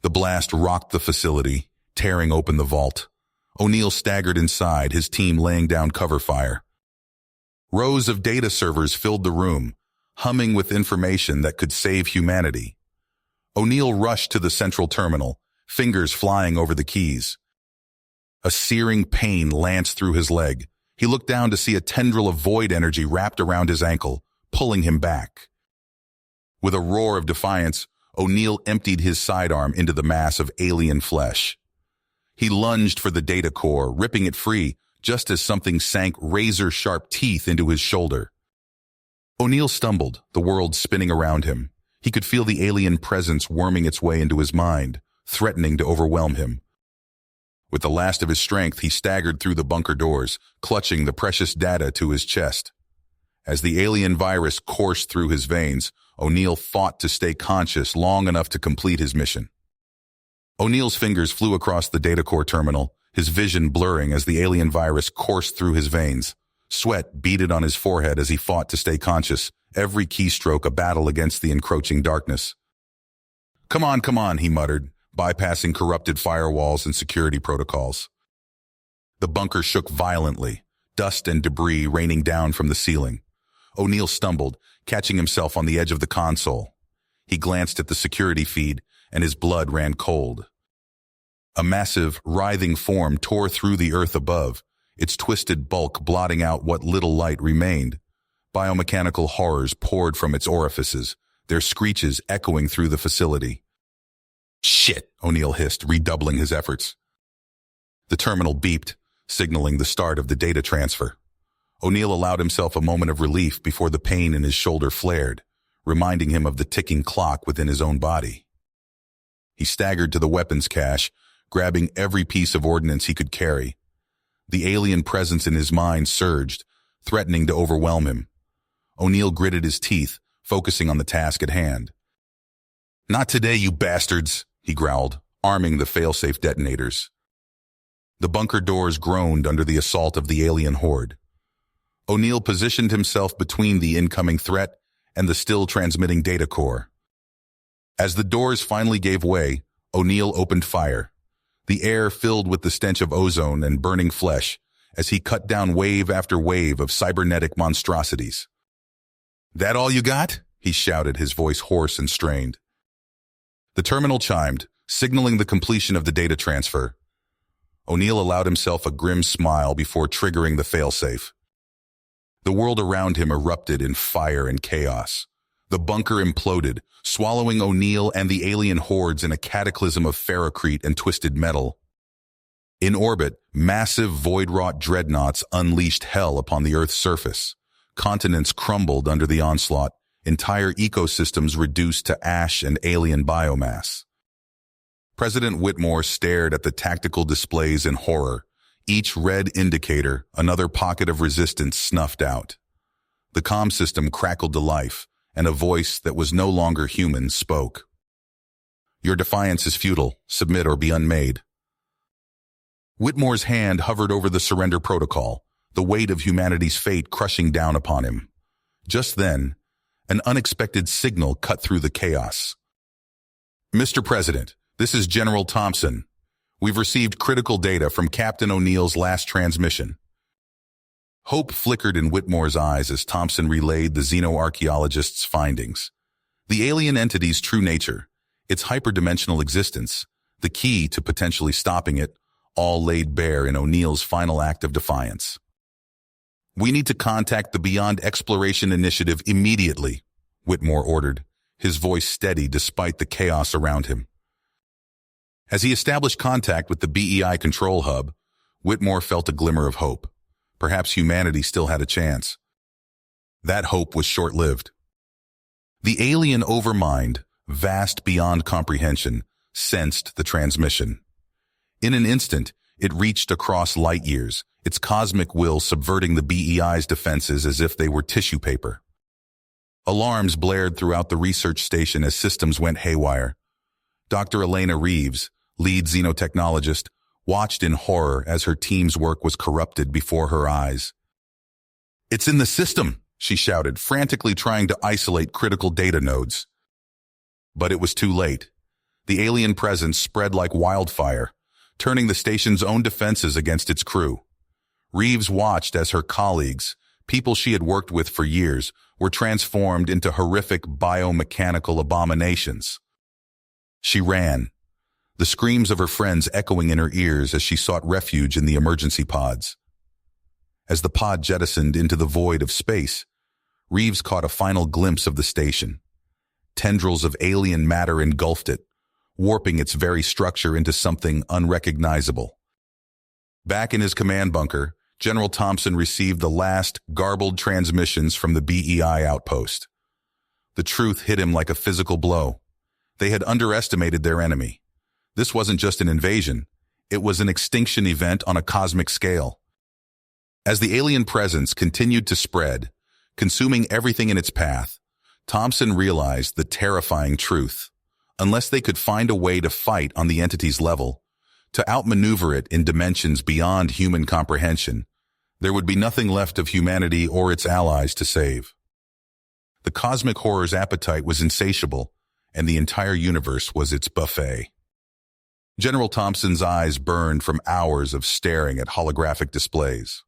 The blast rocked the facility, tearing open the vault. O'Neill staggered inside, his team laying down cover fire. Rows of data servers filled the room, humming with information that could save humanity. O'Neill rushed to the central terminal, fingers flying over the keys. A searing pain lanced through his leg. He looked down to see a tendril of void energy wrapped around his ankle, pulling him back. With a roar of defiance, O'Neill emptied his sidearm into the mass of alien flesh. He lunged for the data core, ripping it free, just as something sank razor-sharp teeth into his shoulder. O'Neill stumbled, the world spinning around him. He could feel the alien presence worming its way into his mind, threatening to overwhelm him. With the last of his strength, he staggered through the bunker doors, clutching the precious data to his chest. As the alien virus coursed through his veins, O'Neill fought to stay conscious long enough to complete his mission. O'Neill's fingers flew across the data core terminal, his vision blurring as the alien virus coursed through his veins. Sweat beaded on his forehead as he fought to stay conscious, every keystroke a battle against the encroaching darkness. Come on, he muttered, bypassing corrupted firewalls and security protocols. The bunker shook violently, dust and debris raining down from the ceiling. O'Neill stumbled, catching himself on the edge of the console. He glanced at the security feed, and his blood ran cold. A massive, writhing form tore through the earth above, its twisted bulk blotting out what little light remained. Biomechanical horrors poured from its orifices, their screeches echoing through the facility. "Shit," O'Neill hissed, redoubling his efforts. The terminal beeped, signaling the start of the data transfer. O'Neill allowed himself a moment of relief before the pain in his shoulder flared, reminding him of the ticking clock within his own body. He staggered to the weapons cache, grabbing every piece of ordnance he could carry. The alien presence in his mind surged, threatening to overwhelm him. O'Neill gritted his teeth, focusing on the task at hand. "Not today, you bastards," he growled, arming the failsafe detonators. The bunker doors groaned under the assault of the alien horde. O'Neill positioned himself between the incoming threat and the still transmitting data core. As the doors finally gave way, O'Neill opened fire. The air filled with the stench of ozone and burning flesh as he cut down wave after wave of cybernetic monstrosities. "That all you got?" he shouted, his voice hoarse and strained. The terminal chimed, signaling the completion of the data transfer. O'Neill allowed himself a grim smile before triggering the failsafe. The world around him erupted in fire and chaos. The bunker imploded, swallowing O'Neill and the alien hordes in a cataclysm of ferrocrete and twisted metal. In orbit, massive void-wrought dreadnoughts unleashed hell upon the Earth's surface. Continents crumbled under the onslaught, entire ecosystems reduced to ash and alien biomass. President Whitmore stared at the tactical displays in horror, each red indicator another pocket of resistance snuffed out. The comm system crackled to life, and a voice that was no longer human spoke. "Your defiance is futile. Submit or be unmade." Whitmore's hand hovered over the surrender protocol, the weight of humanity's fate crushing down upon him. Just then, an unexpected signal cut through the chaos. "Mr. President, this is General Thompson. We've received critical data from Captain O'Neill's last transmission." Hope flickered in Whitmore's eyes as Thompson relayed the xenoarchaeologist's findings. The alien entity's true nature, its hyperdimensional existence, the key to potentially stopping it, all laid bare in O'Neill's final act of defiance. "We need to contact the Beyond Exploration Initiative immediately," Whitmore ordered, his voice steady despite the chaos around him. As he established contact with the BEI control hub, Whitmore felt a glimmer of hope. Perhaps humanity still had a chance. That hope was short-lived. The alien overmind, vast beyond comprehension, sensed the transmission. In an instant, it reached across light years, its cosmic will subverting the BEI's defenses as if they were tissue paper. Alarms blared throughout the research station as systems went haywire. Dr. Elena Reeves, lead xenotechnologist, watched in horror as her team's work was corrupted before her eyes. "It's in the system," she shouted, frantically trying to isolate critical data nodes. But it was too late. The alien presence spread like wildfire, turning the station's own defenses against its crew. Reeves watched as her colleagues, people she had worked with for years, were transformed into horrific biomechanical abominations. She ran, the screams of her friends echoing in her ears as she sought refuge in the emergency pods. As the pod jettisoned into the void of space, Reeves caught a final glimpse of the station. Tendrils of alien matter engulfed it, warping its very structure into something unrecognizable. Back in his command bunker, General Thompson received the last garbled transmissions from the BEI outpost. The truth hit him like a physical blow. They had underestimated their enemy. This wasn't just an invasion, it was an extinction event on a cosmic scale. As the alien presence continued to spread, consuming everything in its path, Thompson realized the terrifying truth. Unless they could find a way to fight on the entity's level, to outmaneuver it in dimensions beyond human comprehension, there would be nothing left of humanity or its allies to save. The cosmic horror's appetite was insatiable, and the entire universe was its buffet. General Thompson's eyes burned from hours of staring at holographic displays.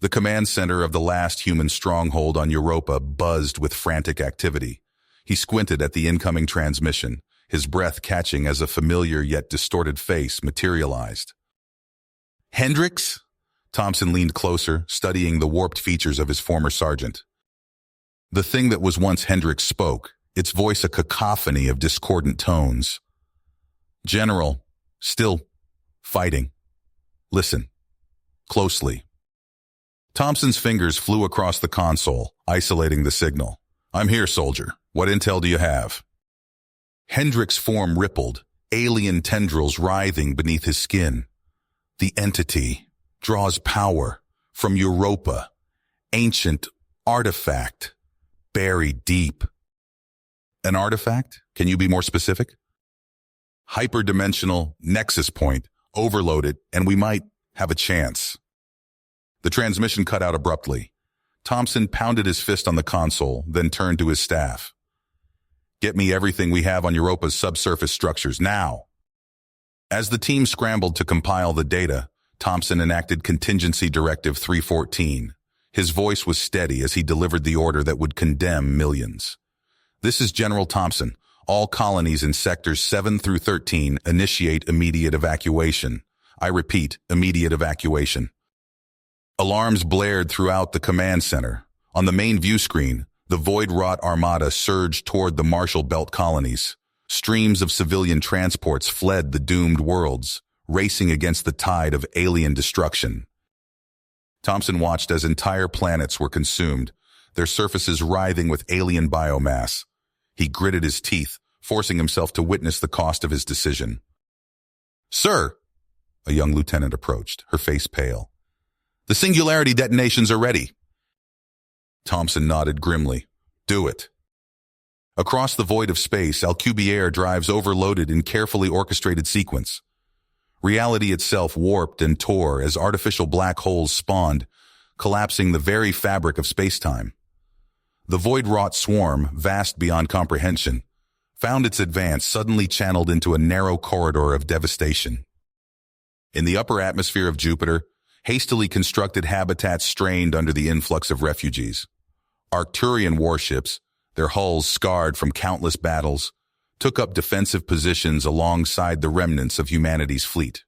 The command center of the last human stronghold on Europa buzzed with frantic activity. He squinted at the incoming transmission, his breath catching as a familiar yet distorted face materialized. "Hendricks?" Thompson leaned closer, studying the warped features of his former sergeant. The thing that was once Hendricks spoke, its voice a cacophony of discordant tones. "General, still fighting. Listen. Closely." Thompson's fingers flew across the console, isolating the signal. "I'm here, soldier. What intel do you have?" Hendricks' form rippled, alien tendrils writhing beneath his skin. "The entity draws power from Europa, ancient artifact, buried deep." "An artifact? Can you be more specific?" "Hyperdimensional nexus point, overloaded, and we might have a chance." The transmission cut out abruptly. Thompson pounded his fist on the console, then turned to his staff. "Get me everything we have on Europa's subsurface structures, now!" As the team scrambled to compile the data, Thompson enacted Contingency Directive 314. His voice was steady as he delivered the order that would condemn millions. "This is General Thompson. All colonies in Sectors 7 through 13 initiate immediate evacuation. I repeat, immediate evacuation." Alarms blared throughout the command center. On the main view screen, the void-wrought armada surged toward the Marshall Belt colonies. Streams of civilian transports fled the doomed worlds, racing against the tide of alien destruction. Thompson watched as entire planets were consumed, their surfaces writhing with alien biomass. He gritted his teeth, forcing himself to witness the cost of his decision. "Sir!" A young lieutenant approached, her face pale. "The singularity detonations are ready." Thompson nodded grimly. "Do it." Across the void of space, Alcubierre drives overloaded in carefully orchestrated sequence. Reality itself warped and tore as artificial black holes spawned, collapsing the very fabric of spacetime. The void-wrought swarm, vast beyond comprehension, found its advance suddenly channeled into a narrow corridor of devastation. In the upper atmosphere of Jupiter, hastily constructed habitats strained under the influx of refugees. Arcturian warships, their hulls scarred from countless battles, took up defensive positions alongside the remnants of humanity's fleet.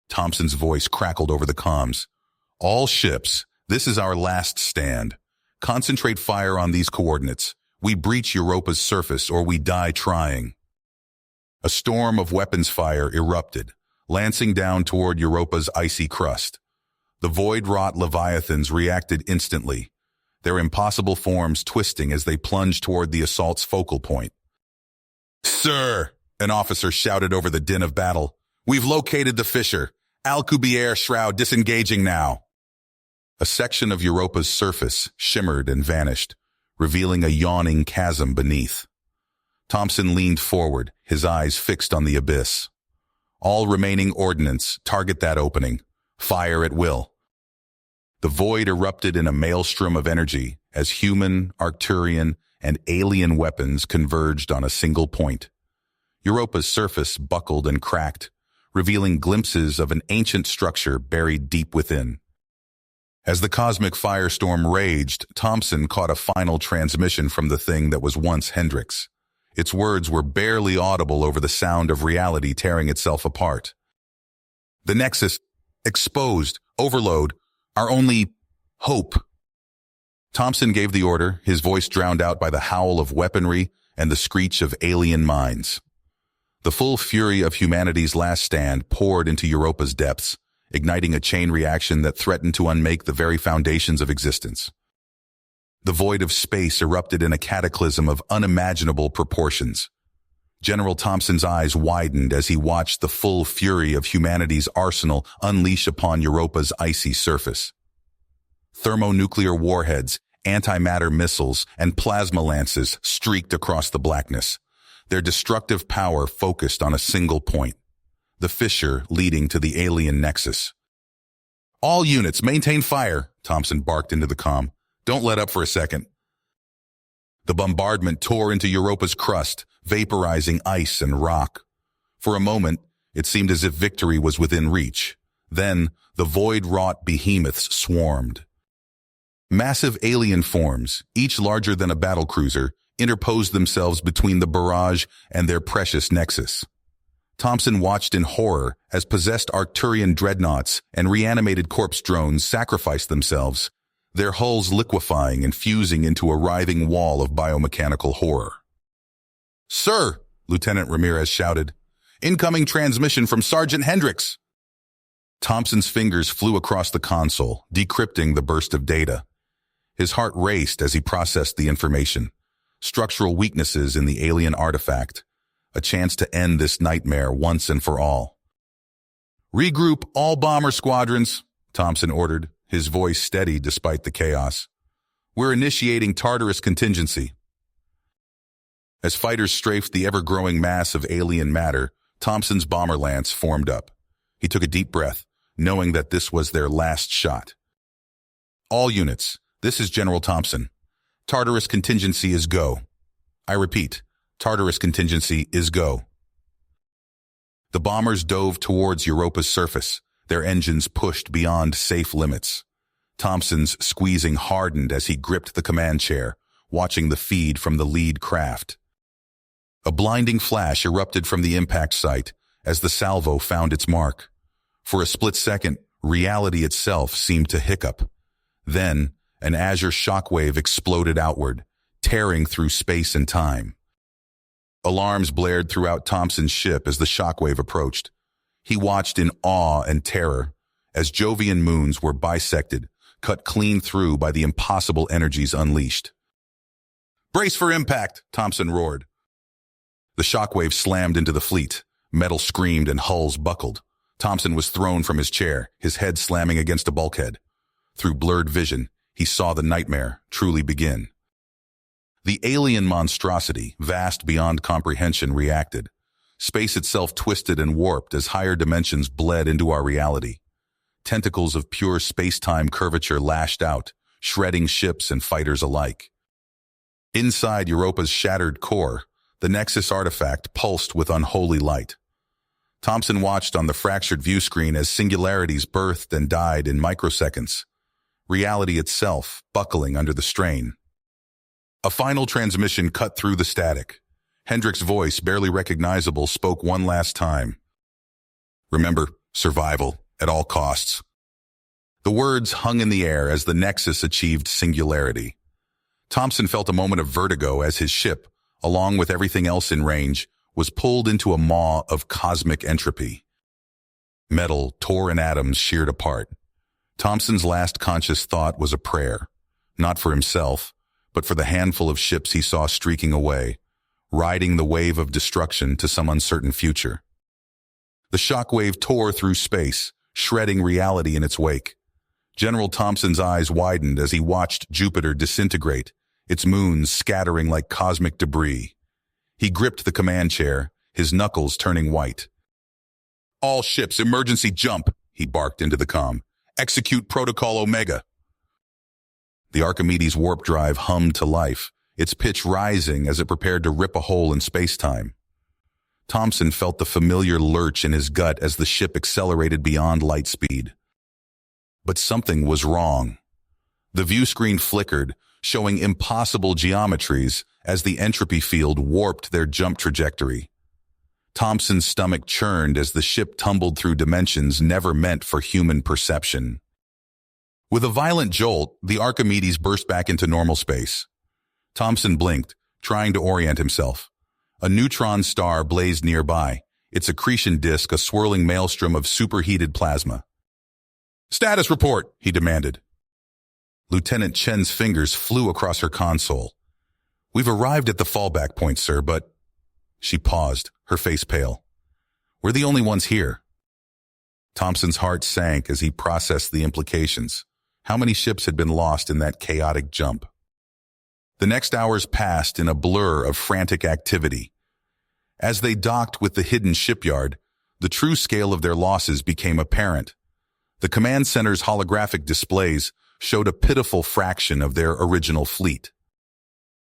Thompson's voice crackled over the comms. "All ships, this is our last stand. Concentrate fire on these coordinates. We breach Europa's surface or we die trying." A storm of weapons fire erupted, lancing down toward Europa's icy crust. The void-wrought leviathans reacted instantly, their impossible forms twisting as they plunged toward the assault's focal point. "Sir!" an officer shouted over the din of battle. "We've located the fissure. Alcubierre shroud disengaging now." A section of Europa's surface shimmered and vanished, revealing a yawning chasm beneath. Thompson leaned forward, his eyes fixed on the abyss. "All remaining ordnance, target that opening. Fire at will." The void erupted in a maelstrom of energy as human, Arcturian, and alien weapons converged on a single point. Europa's surface buckled and cracked, revealing glimpses of an ancient structure buried deep within. As the cosmic firestorm raged, Thompson caught a final transmission from the thing that was once Hendricks. Its words were barely audible over the sound of reality tearing itself apart. "The Nexus, exposed, overload, our only hope." Thompson gave the order, his voice drowned out by the howl of weaponry and the screech of alien minds. The full fury of humanity's last stand poured into Europa's depths, igniting a chain reaction that threatened to unmake the very foundations of existence. The void of space erupted in a cataclysm of unimaginable proportions. General Thompson's eyes widened as he watched the full fury of humanity's arsenal unleash upon Europa's icy surface. Thermonuclear warheads, antimatter missiles, and plasma lances streaked across the blackness, their destructive power focused on a single point, the fissure leading to the alien nexus. "All units, maintain fire," Thompson barked into the comm. "Don't let up for a second." The bombardment tore into Europa's crust, vaporizing ice and rock. For a moment, it seemed as if victory was within reach. Then, the void-wrought behemoths swarmed. Massive alien forms, each larger than a battlecruiser, interposed themselves between the barrage and their precious nexus. Thompson watched in horror as possessed Arcturian dreadnoughts and reanimated corpse drones sacrificed themselves, their hulls liquefying and fusing into a writhing wall of biomechanical horror. "Sir!" Lieutenant Ramirez shouted. "Incoming transmission from Sergeant Hendricks!" Thompson's fingers flew across the console, decrypting the burst of data. His heart raced as he processed the information. Structural weaknesses in the alien artifact. A chance to end this nightmare once and for all. "Regroup all bomber squadrons," Thompson ordered, his voice steady despite the chaos. "We're initiating Tartarus contingency." As fighters strafed the ever-growing mass of alien matter, Thompson's bomber lance formed up. He took a deep breath, knowing that this was their last shot. "All units, this is General Thompson. Tartarus contingency is go. I repeat, Tartarus contingency is go." The bombers dove towards Europa's surface, their engines pushed beyond safe limits. Thompson's squeezing hardened as he gripped the command chair, watching the feed from the lead craft. A blinding flash erupted from the impact site as the salvo found its mark. For a split second, reality itself seemed to hiccup. Then, an azure shockwave exploded outward, tearing through space and time. Alarms blared throughout Thompson's ship as the shockwave approached. He watched in awe and terror as Jovian moons were bisected, cut clean through by the impossible energies unleashed. "Brace for impact," Thompson roared. The shockwave slammed into the fleet. Metal screamed and hulls buckled. Thompson was thrown from his chair, his head slamming against a bulkhead. Through blurred vision, he saw the nightmare truly begin. The alien monstrosity, vast beyond comprehension, reacted. Space itself twisted and warped as higher dimensions bled into our reality. Tentacles of pure space-time curvature lashed out, shredding ships and fighters alike. Inside Europa's shattered core, the Nexus artifact pulsed with unholy light. Thompson watched on the fractured view screen as singularities birthed and died in microseconds. Reality itself buckling under the strain. A final transmission cut through the static. Hendricks' voice, barely recognizable, spoke one last time. "Remember, survival, at all costs." The words hung in the air as the Nexus achieved singularity. Thompson felt a moment of vertigo as his ship, along with everything else in range, was pulled into a maw of cosmic entropy. Metal tore in atoms sheared apart. Thompson's last conscious thought was a prayer, not for himself, but for the handful of ships he saw streaking away, riding the wave of destruction to some uncertain future. The shockwave tore through space, shredding reality in its wake. General Thompson's eyes widened as he watched Jupiter disintegrate, its moons scattering like cosmic debris. He gripped the command chair, his knuckles turning white. "All ships, emergency jump," he barked into the comm. "Execute Protocol Omega." The Archimedes warp drive hummed to life, its pitch rising as it prepared to rip a hole in space-time. Thompson felt the familiar lurch in his gut as the ship accelerated beyond light speed. But something was wrong. The view screen flickered, showing impossible geometries as the entropy field warped their jump trajectory. Thompson's stomach churned as the ship tumbled through dimensions never meant for human perception. With a violent jolt, the Archimedes burst back into normal space. Thompson blinked, trying to orient himself. A neutron star blazed nearby, its accretion disk a swirling maelstrom of superheated plasma. "Status report," he demanded. Lieutenant Chen's fingers flew across her console. "We've arrived at the fallback point, sir, but..." She paused, her face pale. "We're the only ones here." Thompson's heart sank as he processed the implications. How many ships had been lost in that chaotic jump? The next hours passed in a blur of frantic activity. As they docked with the hidden shipyard, the true scale of their losses became apparent. The command center's holographic displays showed a pitiful fraction of their original fleet.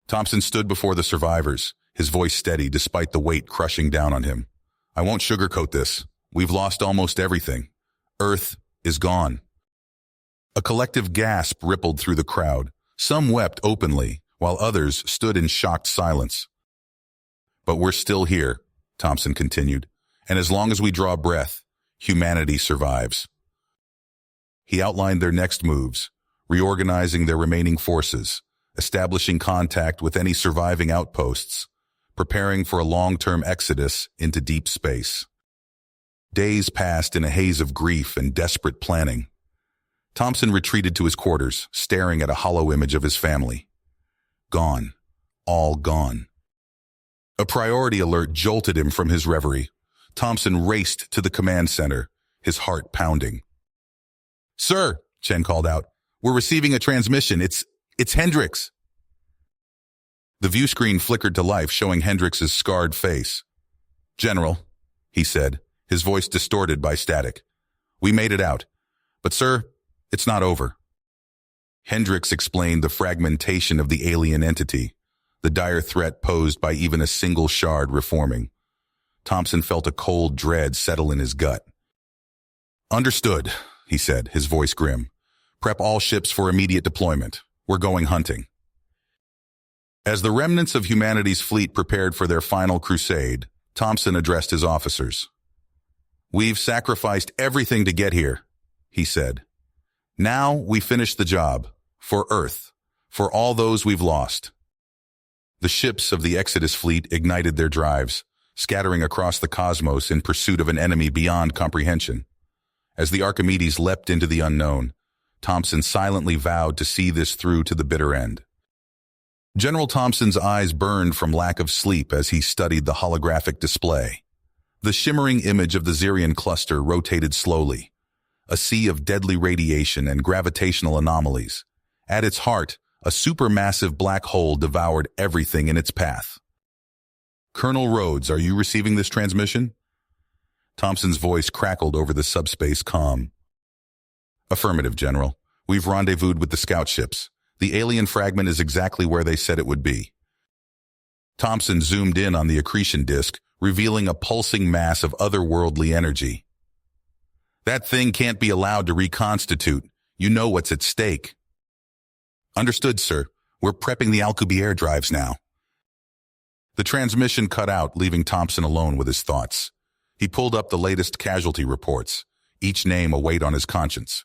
Thompson stood before the survivors, his voice steady despite the weight crushing down on him. "I won't sugarcoat this. We've lost almost everything. Earth is gone. A collective gasp rippled through the crowd. Some wept openly, while others stood in shocked silence. But we're still here, Thompson continued, and as long as we draw breath, humanity survives. He outlined their next moves, reorganizing their remaining forces, establishing contact with any surviving outposts, preparing for a long-term exodus into deep space. Days passed in a haze of grief and desperate planning. Thompson retreated to his quarters, staring at a hollow image of his family. Gone. All gone. A priority alert jolted him from his reverie. Thompson raced to the command center, his heart pounding. "Sir," Chen called out, "we're receiving a transmission. It's Hendricks." The view screen flickered to life, showing Hendricks' scarred face. "General," he said, his voice distorted by static. "We made it out. But, sir, it's not over." Hendricks explained the fragmentation of the alien entity, the dire threat posed by even a single shard reforming. Thompson felt a cold dread settle in his gut. "Understood," he said, his voice grim. "Prep all ships for immediate deployment. We're going hunting." As the remnants of humanity's fleet prepared for their final crusade, Thompson addressed his officers. "We've sacrificed everything to get here," he said. "Now we finish the job, for Earth, for all those we've lost." The ships of the Exodus fleet ignited their drives, scattering across the cosmos in pursuit of an enemy beyond comprehension. As the Archimedes leapt into the unknown, Thompson silently vowed to see this through to the bitter end. General Thompson's eyes burned from lack of sleep as he studied the holographic display. The shimmering image of the Xerion cluster rotated slowly, a sea of deadly radiation and gravitational anomalies. At its heart, a supermassive black hole devoured everything in its path. "Colonel Rhodes, are you receiving this transmission?" Thompson's voice crackled over the subspace comm. "Affirmative, General. We've rendezvoused with the scout ships. The alien fragment is exactly where they said it would be." Thompson zoomed in on the accretion disk, revealing a pulsing mass of otherworldly energy. "That thing can't be allowed to reconstitute. You know what's at stake." "Understood, sir. We're prepping the Alcubierre drives now." The transmission cut out, leaving Thompson alone with his thoughts. He pulled up the latest casualty reports, each name a weight on his conscience.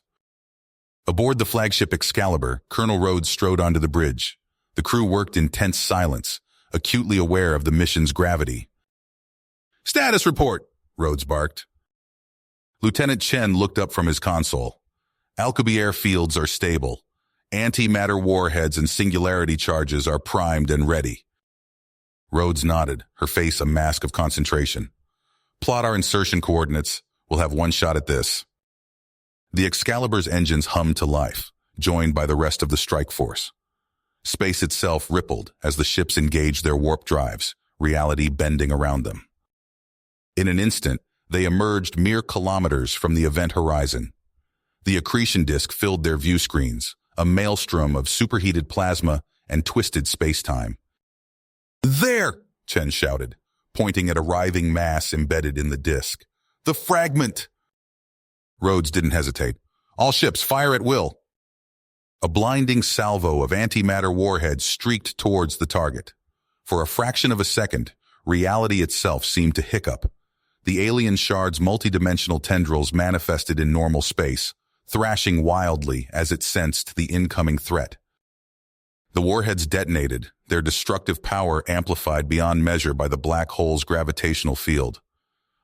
Aboard the flagship Excalibur, Colonel Rhodes strode onto the bridge. The crew worked in tense silence, acutely aware of the mission's gravity. "Status report," Rhodes barked. Lieutenant Chen looked up from his console. "Alcubierre fields are stable. Antimatter warheads and singularity charges are primed and ready." Rhodes nodded, her face a mask of concentration. "Plot our insertion coordinates. We'll have one shot at this." The Excalibur's engines hummed to life, joined by the rest of the strike force. Space itself rippled as the ships engaged their warp drives, reality bending around them. In an instant, they emerged mere kilometers from the event horizon. The accretion disk filled their view screens, a maelstrom of superheated plasma and twisted space-time. "There!" Chen shouted, pointing at a writhing mass embedded in the disk. "The fragment!" Rhodes didn't hesitate. "All ships, fire at will." A blinding salvo of antimatter warheads streaked towards the target. For a fraction of a second, reality itself seemed to hiccup. The alien shard's multidimensional tendrils manifested in normal space, thrashing wildly as it sensed the incoming threat. The warheads detonated, their destructive power amplified beyond measure by the black hole's gravitational field.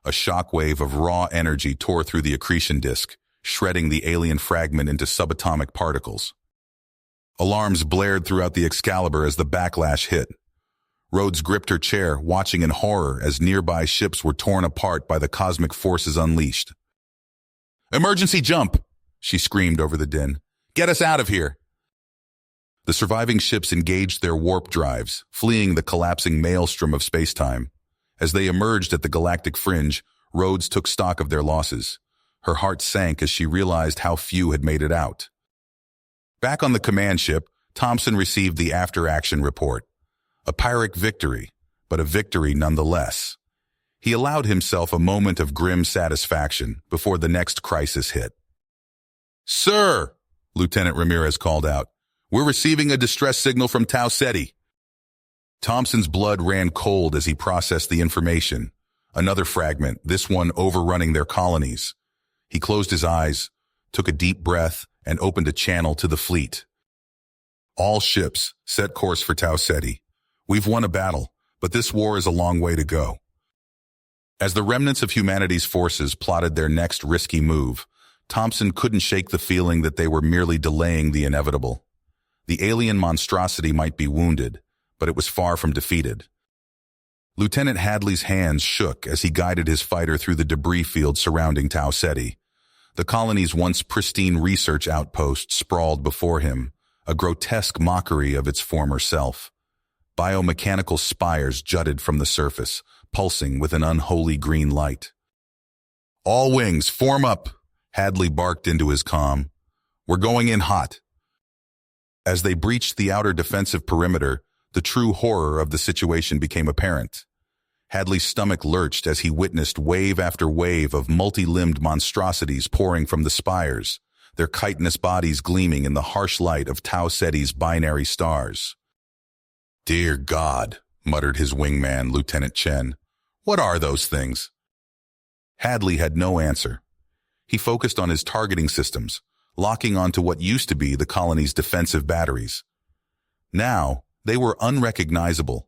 A shockwave of raw energy tore through the accretion disk, shredding the alien fragment into subatomic particles. Alarms blared throughout the Excalibur as the backlash hit. Rhodes gripped her chair, watching in horror as nearby ships were torn apart by the cosmic forces unleashed. "Emergency jump!" she screamed over the din. "Get us out of here!" The surviving ships engaged their warp drives, fleeing the collapsing maelstrom of spacetime. As they emerged at the galactic fringe, Rhodes took stock of their losses. Her heart sank as she realized how few had made it out. Back on the command ship, Thompson received the after-action report. A Pyrrhic victory, but a victory nonetheless. He allowed himself a moment of grim satisfaction before the next crisis hit. "Sir," Lieutenant Ramirez called out, "we're receiving a distress signal from Tau Ceti." Thompson's blood ran cold as he processed the information. Another fragment, this one overrunning their colonies. He closed his eyes, took a deep breath, and opened a channel to the fleet. "All ships, set course for Tau Ceti. We've won a battle, but this war is a long way to go." As the remnants of humanity's forces plotted their next risky move, Thompson couldn't shake the feeling that they were merely delaying the inevitable. The alien monstrosity might be wounded, but it was far from defeated. Lieutenant Hadley's hands shook as he guided his fighter through the debris field surrounding Tau Ceti. The colony's once pristine research outpost sprawled before him, a grotesque mockery of its former self. Biomechanical spires jutted from the surface, pulsing with an unholy green light. "All wings, form up," Hadley barked into his comm. "We're going in hot." As they breached the outer defensive perimeter, the true horror of the situation became apparent. Hadley's stomach lurched as he witnessed wave after wave of multi-limbed monstrosities pouring from the spires, their chitinous bodies gleaming in the harsh light of Tau Ceti's binary stars. "Dear God," muttered his wingman, Lieutenant Chen. "What are those things?" Hadley had no answer. He focused on his targeting systems, locking onto what used to be the colony's defensive batteries. Now, they were unrecognizable,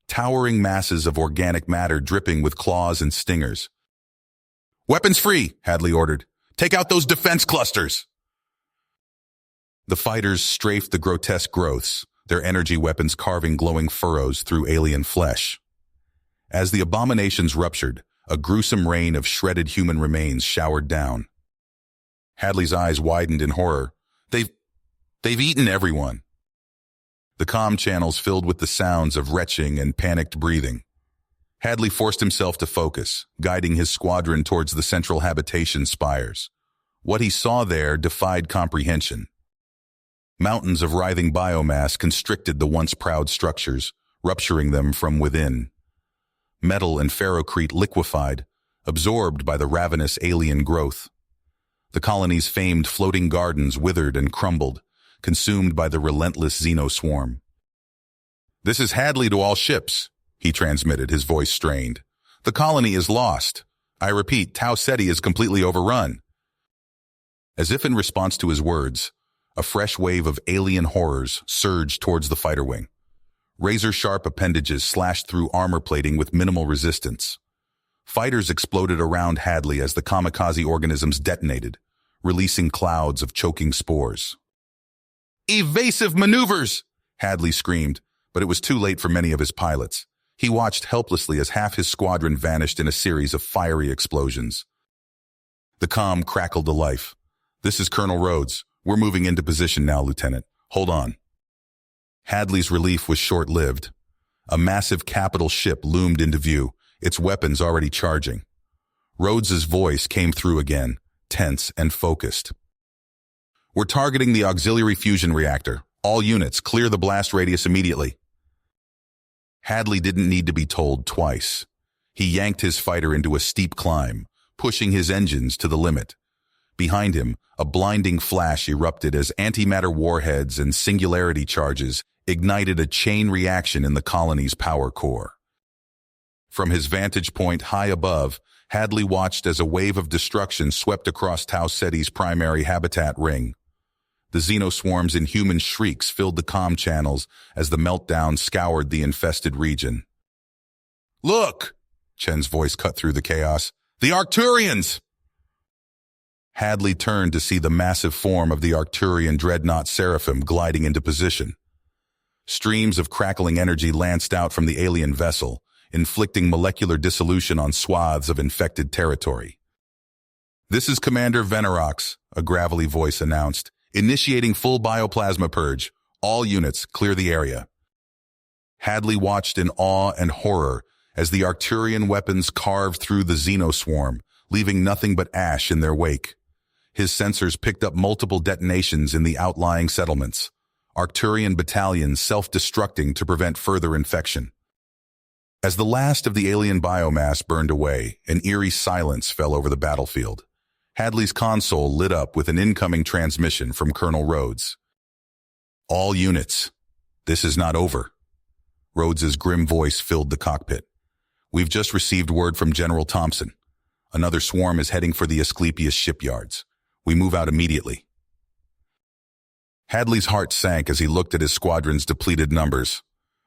towering masses of organic matter dripping with claws and stingers. "Weapons free," Hadley ordered. "Take out those defense clusters." The fighters strafed the grotesque growths, their energy weapons carving glowing furrows through alien flesh. As the abominations ruptured, a gruesome rain of shredded human remains showered down. Hadley's eyes widened in horror. They've eaten everyone." The comm channels filled with the sounds of retching and panicked breathing. Hadley forced himself to focus, guiding his squadron towards the central habitation spires. What he saw there defied comprehension. Mountains of writhing biomass constricted the once proud structures, rupturing them from within. Metal and ferrocrete liquefied, absorbed by the ravenous alien growth. The colony's famed floating gardens withered and crumbled, consumed by the relentless xenoswarm. "This is Hadley to all ships," he transmitted, his voice strained. "The colony is lost. I repeat, Tau Ceti is completely overrun." As if in response to his words, a fresh wave of alien horrors surged towards the fighter wing. Razor-sharp appendages slashed through armor plating with minimal resistance. Fighters exploded around Hadley as the kamikaze organisms detonated, releasing clouds of choking spores. "Evasive maneuvers!" Hadley screamed, but it was too late for many of his pilots. He watched helplessly as half his squadron vanished in a series of fiery explosions. The comm crackled to life. "This is Colonel Rhodes. We're moving into position now, Lieutenant. Hold on." Hadley's relief was short-lived. A massive capital ship loomed into view, its weapons already charging. Rhodes's voice came through again, tense and focused. "We're targeting the auxiliary fusion reactor. All units, clear the blast radius immediately." Hadley didn't need to be told twice. He yanked his fighter into a steep climb, pushing his engines to the limit. Behind him, a blinding flash erupted as antimatter warheads and singularity charges ignited a chain reaction in the colony's power core. From his vantage point high above, Hadley watched as a wave of destruction swept across Tau Ceti's primary habitat ring. The xenoswarms in human shrieks filled the comm channels as the meltdown scoured the infested region. "Look!" Chen's voice cut through the chaos. "The Arcturians!" Hadley turned to see the massive form of the Arcturian dreadnought Seraphim gliding into position. Streams of crackling energy lanced out from the alien vessel, inflicting molecular dissolution on swaths of infected territory. "This is Commander Venerox," a gravelly voice announced, "initiating full bioplasma purge. All units, clear the area." Hadley watched in awe and horror as the Arcturian weapons carved through the xenoswarm, leaving nothing but ash in their wake. His sensors picked up multiple detonations in the outlying settlements, Arcturian battalions self-destructing to prevent further infection. As the last of the alien biomass burned away, an eerie silence fell over the battlefield. Hadley's console lit up with an incoming transmission from Colonel Rhodes. "All units, this is not over." Rhodes's grim voice filled the cockpit. "We've just received word from General Thompson. Another swarm is heading for the Asclepius shipyards. We move out immediately." Hadley's heart sank as he looked at his squadron's depleted numbers.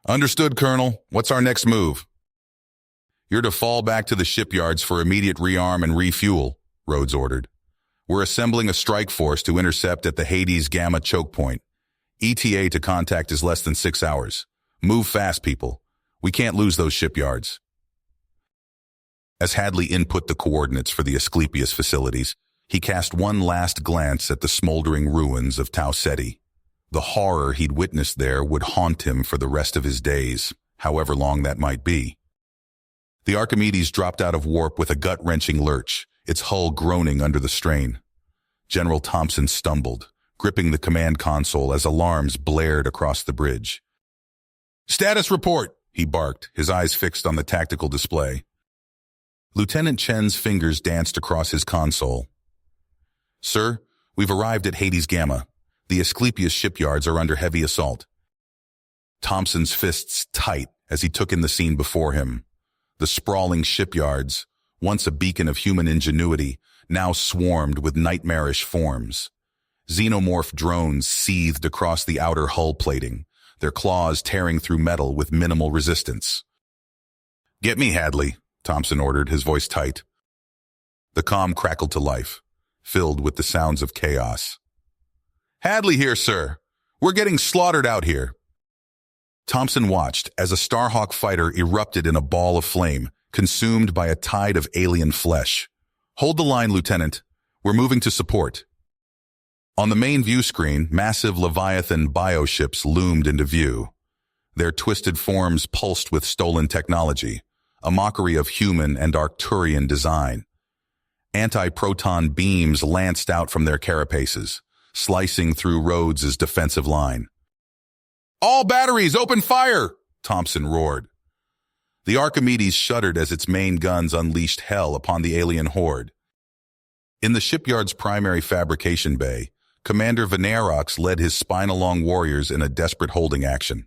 "Understood, Colonel. What's our next move?" "You're to fall back to the shipyards for immediate rearm and refuel," Rhodes ordered. "We're assembling a strike force to intercept at the Hades Gamma choke point. ETA to contact is less than 6 hours. Move fast, people. We can't lose those shipyards." As Hadley input the coordinates for the Asclepius facilities, he cast one last glance at the smoldering ruins of Tau Ceti. The horror he'd witnessed there would haunt him for the rest of his days, however long that might be. The Archimedes dropped out of warp with a gut-wrenching lurch, its hull groaning under the strain. General Thompson stumbled, gripping the command console as alarms blared across the bridge. "Status report," he barked, his eyes fixed on the tactical display. Lieutenant Chen's fingers danced across his console. "Sir, we've arrived at Hades Gamma. The Asclepius shipyards are under heavy assault." Thompson's fists tight as he took in the scene before him. The sprawling shipyards, once a beacon of human ingenuity, now swarmed with nightmarish forms. Xenomorph drones seethed across the outer hull plating, their claws tearing through metal with minimal resistance. "Get me, Hadley," Thompson ordered, his voice tight. The comm crackled to life, filled with the sounds of chaos. "Hadley here, sir. We're getting slaughtered out here." Thompson watched as a Starhawk fighter erupted in a ball of flame, consumed by a tide of alien flesh. "Hold the line, Lieutenant. We're moving to support." On the main view screen, massive Leviathan bioships loomed into view. Their twisted forms pulsed with stolen technology, a mockery of human and Arcturian design. Anti-proton beams lanced out from their carapaces, slicing through Rhodes's defensive line. "All batteries, open fire!" Thompson roared. The Archimedes shuddered as its main guns unleashed hell upon the alien horde. In the shipyard's primary fabrication bay, Commander Venerox led his spine-along warriors in a desperate holding action.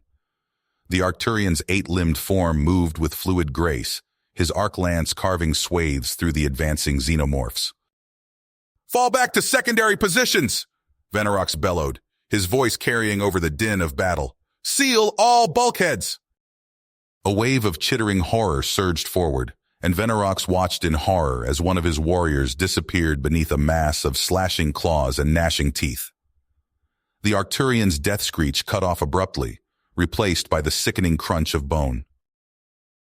The Arcturian's 8-limbed form moved with fluid grace, his arc lance carving swathes through the advancing xenomorphs. "Fall back to secondary positions!" Venerox bellowed, his voice carrying over the din of battle. "Seal all bulkheads!" A wave of chittering horror surged forward, and Venerox watched in horror as one of his warriors disappeared beneath a mass of slashing claws and gnashing teeth. The Arcturian's death screech cut off abruptly, replaced by the sickening crunch of bone.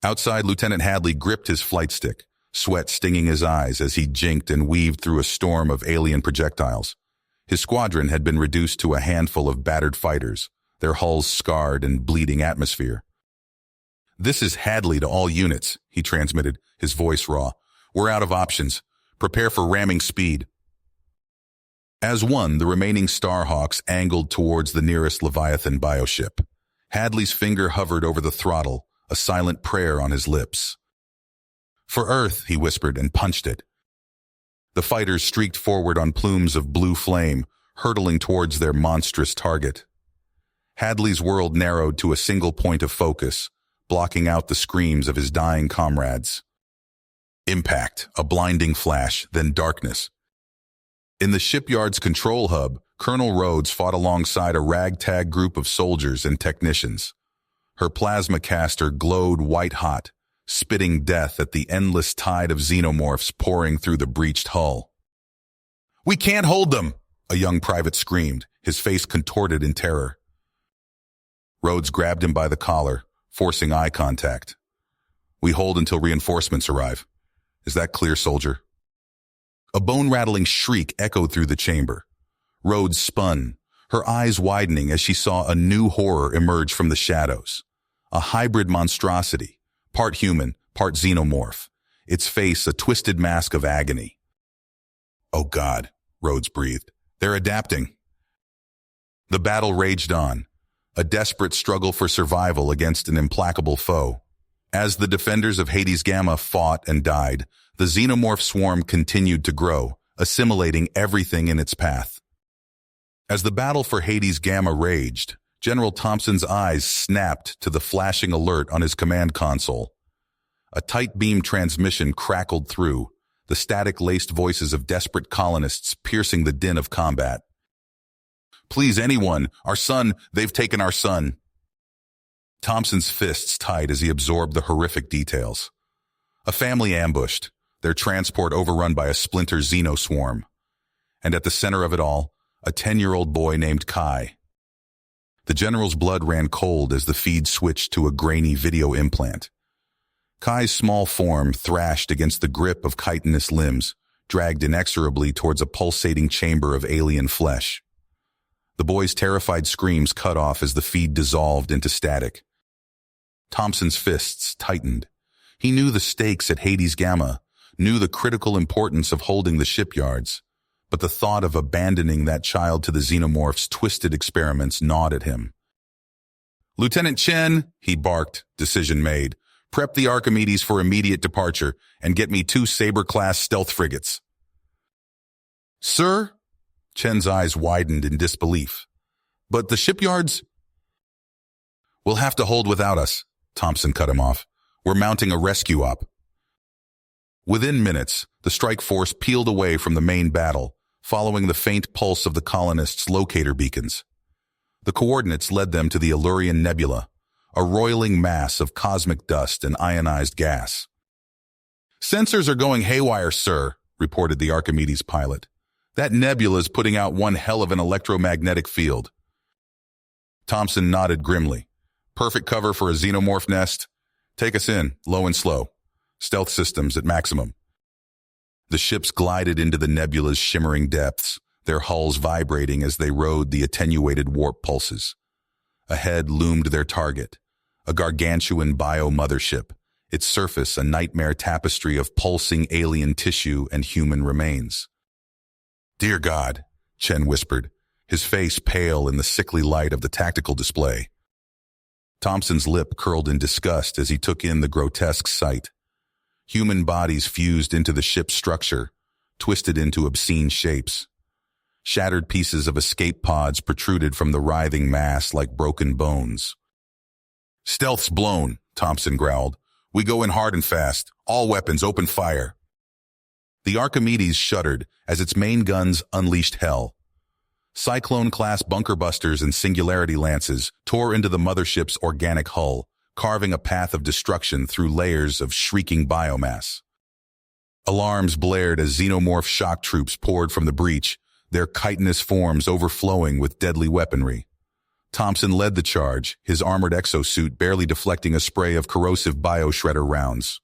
Outside, Lieutenant Hadley gripped his flight stick, sweat stinging his eyes as he jinked and weaved through a storm of alien projectiles. His squadron had been reduced to a handful of battered fighters, their hulls scarred and bleeding atmosphere. "This is Hadley to all units," he transmitted, his voice raw. "We're out of options. Prepare for ramming speed." As one, the remaining Starhawks angled towards the nearest Leviathan bioship. Hadley's finger hovered over the throttle, a silent prayer on his lips. "For Earth," he whispered and punched it. The fighters streaked forward on plumes of blue flame, hurtling towards their monstrous target. Hadley's world narrowed to a single point of focus, blocking out the screams of his dying comrades. Impact, a blinding flash, then darkness. In the shipyard's control hub, Colonel Rhodes fought alongside a ragtag group of soldiers and technicians. Her plasma caster glowed white-hot, spitting death at the endless tide of xenomorphs pouring through the breached hull. "We can't hold them!" a young private screamed, his face contorted in terror. Rhodes grabbed him by the collar, forcing eye contact. "We hold until reinforcements arrive. Is that clear, soldier?" A bone-rattling shriek echoed through the chamber. Rhodes spun, her eyes widening as she saw a new horror emerge from the shadows. A hybrid monstrosity, part human, part xenomorph, its face a twisted mask of agony. "Oh God," Rhodes breathed. "They're adapting." The battle raged on, a desperate struggle for survival against an implacable foe. As the defenders of Hades Gamma fought and died, the xenomorph swarm continued to grow, assimilating everything in its path. As the battle for Hades Gamma raged, General Thompson's eyes snapped to the flashing alert on his command console. A tight beam transmission crackled through, the static-laced voices of desperate colonists piercing the din of combat. "Please, anyone! Our son! They've taken our son!" Thompson's fists tight as he absorbed the horrific details. A family ambushed, their transport overrun by a splinter xenoswarm. And at the center of it all, a 10-year-old boy named Kai. The general's blood ran cold as the feed switched to a grainy video implant. Kai's small form thrashed against the grip of chitinous limbs, dragged inexorably towards a pulsating chamber of alien flesh. The boy's terrified screams cut off as the feed dissolved into static. Thompson's fists tightened. He knew the stakes at Hades Gamma, knew the critical importance of holding the shipyards, but the thought of abandoning that child to the xenomorph's twisted experiments gnawed at him. "Lieutenant Chen," he barked, decision made. "Prep the Archimedes for immediate departure and get me 2 Sabre-class stealth frigates." "Sir?" Chen's eyes widened in disbelief. "But the shipyards?" "We'll have to hold without us," Thompson cut him off. "We're mounting a rescue op." Within minutes, the strike force peeled away from the main battle, following the faint pulse of the colonists' locator beacons. The coordinates led them to the Illurian Nebula, a roiling mass of cosmic dust and ionized gas. "Sensors are going haywire, sir," reported the Archimedes pilot. "That nebula is putting out one hell of an electromagnetic field." Thompson nodded grimly. "Perfect cover for a xenomorph nest. Take us in, low and slow. Stealth systems at maximum." The ships glided into the nebula's shimmering depths, their hulls vibrating as they rode the attenuated warp pulses. Ahead loomed their target, a gargantuan bio-mothership, its surface a nightmare tapestry of pulsing alien tissue and human remains. "Dear God," Chen whispered, his face pale in the sickly light of the tactical display. Thompson's lip curled in disgust as he took in the grotesque sight. Human bodies fused into the ship's structure, twisted into obscene shapes. Shattered pieces of escape pods protruded from the writhing mass like broken bones. "Stealth's blown," Thompson growled. "We go in hard and fast. All weapons open fire." The Archimedes shuddered as its main guns unleashed hell. Cyclone-class bunker busters and singularity lances tore into the mothership's organic hull, carving a path of destruction through layers of shrieking biomass. Alarms blared as xenomorph shock troops poured from the breach, their chitinous forms overflowing with deadly weaponry. Thompson led the charge, his armored exosuit barely deflecting a spray of corrosive bioshredder rounds.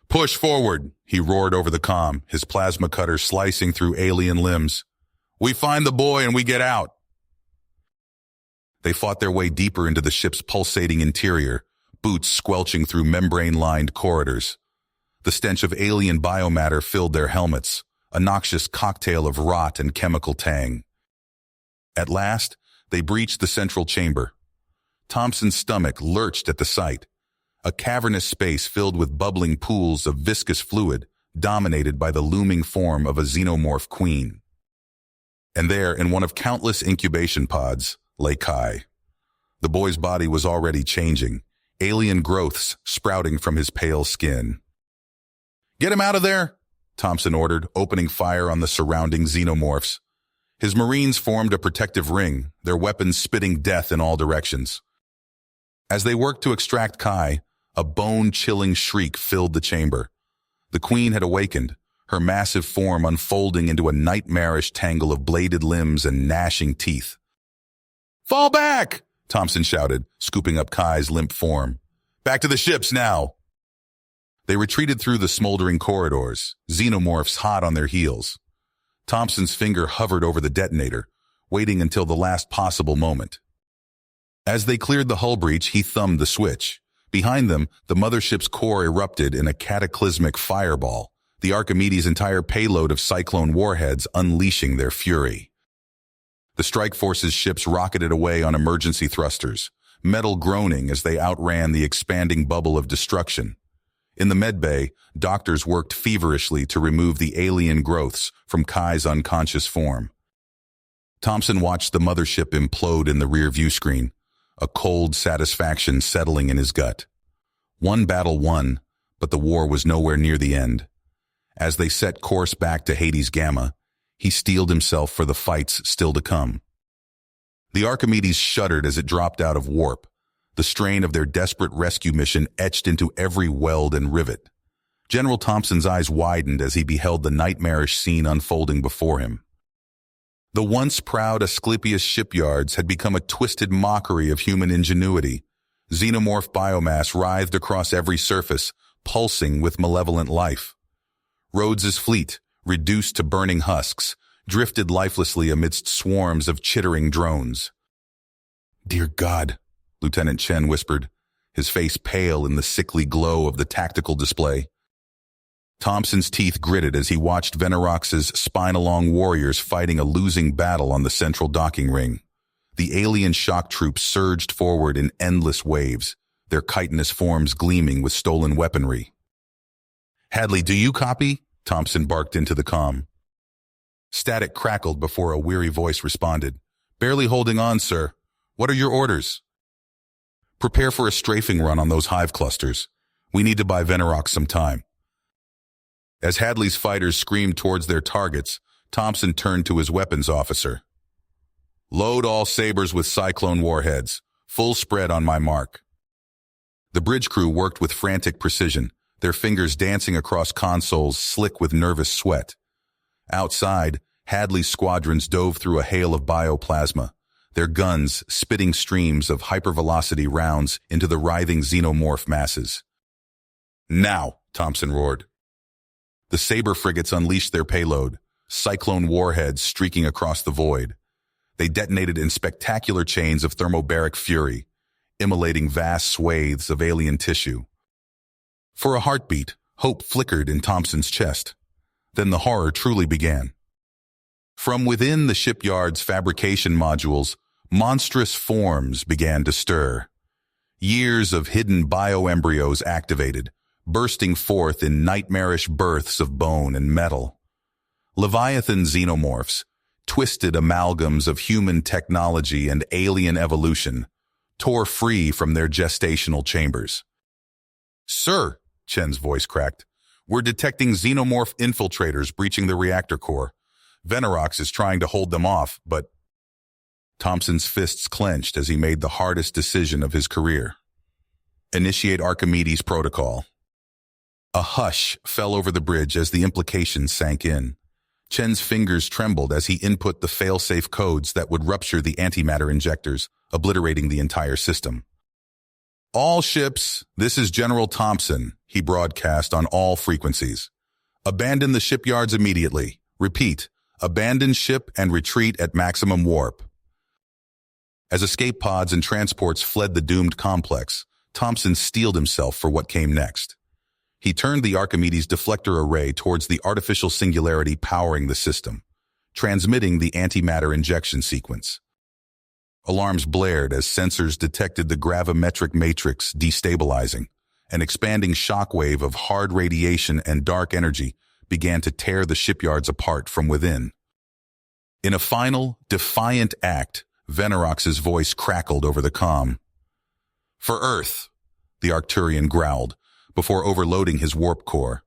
"Push forward," he roared over the comm, his plasma cutter slicing through alien limbs. "We find the boy and we get out." They fought their way deeper into the ship's pulsating interior, boots squelching through membrane-lined corridors. The stench of alien biomatter filled their helmets, a noxious cocktail of rot and chemical tang. At last, they breached the central chamber. Thompson's stomach lurched at the sight, a cavernous space filled with bubbling pools of viscous fluid, dominated by the looming form of a xenomorph queen. And there, in one of countless incubation pods, lay Kai. The boy's body was already changing, alien growths sprouting from his pale skin. "Get him out of there," Thompson ordered, opening fire on the surrounding xenomorphs. His Marines formed a protective ring, their weapons spitting death in all directions. As they worked to extract Kai, a bone-chilling shriek filled the chamber. The queen had awakened, her massive form unfolding into a nightmarish tangle of bladed limbs and gnashing teeth. "Fall back!" Thompson shouted, scooping up Kai's limp form. "Back to the ships now!" They retreated through the smoldering corridors, xenomorphs hot on their heels. Thompson's finger hovered over the detonator, waiting until the last possible moment. As they cleared the hull breach, he thumbed the switch. Behind them, the mothership's core erupted in a cataclysmic fireball, the Archimedes' entire payload of cyclone warheads unleashing their fury. The strike force's ships rocketed away on emergency thrusters, metal groaning as they outran the expanding bubble of destruction. In the medbay, doctors worked feverishly to remove the alien growths from Kai's unconscious form. Thompson watched the mothership implode in the rear-view screen, a cold satisfaction settling in his gut. One battle won, but the war was nowhere near the end. As they set course back to Hades Gamma, he steeled himself for the fights still to come. The Archimedes shuddered as it dropped out of warp, the strain of their desperate rescue mission etched into every weld and rivet. General Thompson's eyes widened as he beheld the nightmarish scene unfolding before him. The once proud Asclepius shipyards had become a twisted mockery of human ingenuity. Xenomorph biomass writhed across every surface, pulsing with malevolent life. Rhodes's fleet, reduced to burning husks, drifted lifelessly amidst swarms of chittering drones. "Dear God," Lieutenant Chen whispered, his face pale in the sickly glow of the tactical display. Thompson's teeth gritted as he watched Venerox's spine-along warriors fighting a losing battle on the central docking ring. The alien shock troops surged forward in endless waves, their chitinous forms gleaming with stolen weaponry. "Hadley, do you copy?" Thompson barked into the comm. Static crackled before a weary voice responded. "Barely holding on, sir. What are your orders?" "Prepare for a strafing run on those hive clusters. We need to buy Venerox some time." As Hadley's fighters screamed towards their targets, Thompson turned to his weapons officer. "Load all sabers with Cyclone warheads. Full spread on my mark." The bridge crew worked with frantic precision, their fingers dancing across consoles slick with nervous sweat. Outside, Hadley's squadrons dove through a hail of bioplasma, their guns spitting streams of hypervelocity rounds into the writhing xenomorph masses. "Now!" Thompson roared. The Saber frigates unleashed their payload, Cyclone warheads streaking across the void. They detonated in spectacular chains of thermobaric fury, immolating vast swathes of alien tissue. For a heartbeat, hope flickered in Thompson's chest. Then the horror truly began. From within the shipyard's fabrication modules, monstrous forms began to stir. Years of hidden bioembryos activated, bursting forth in nightmarish births of bone and metal. Leviathan xenomorphs, twisted amalgams of human technology and alien evolution, tore free from their gestational chambers. "Sir," Chen's voice cracked, "we're detecting xenomorph infiltrators breaching the reactor core. Venerox is trying to hold them off, but..." Thompson's fists clenched as he made the hardest decision of his career. Initiate Archimedes protocol. A hush fell over the bridge as the implications sank in. Chen's fingers trembled as he input the fail-safe codes that would rupture the antimatter injectors, obliterating the entire system. "All ships, this is General Thompson," he broadcast on all frequencies. "Abandon the shipyards immediately. Repeat, abandon ship and retreat at maximum warp." As escape pods and transports fled the doomed complex, Thompson steeled himself for what came next. He turned the Archimedes deflector array towards the artificial singularity powering the system, transmitting the antimatter injection sequence. Alarms blared as sensors detected the gravimetric matrix destabilizing. An expanding shockwave of hard radiation and dark energy began to tear the shipyards apart from within. In a final, defiant act, Venerox's voice crackled over the comm. "For Earth," the Arcturian growled, before overloading his warp core.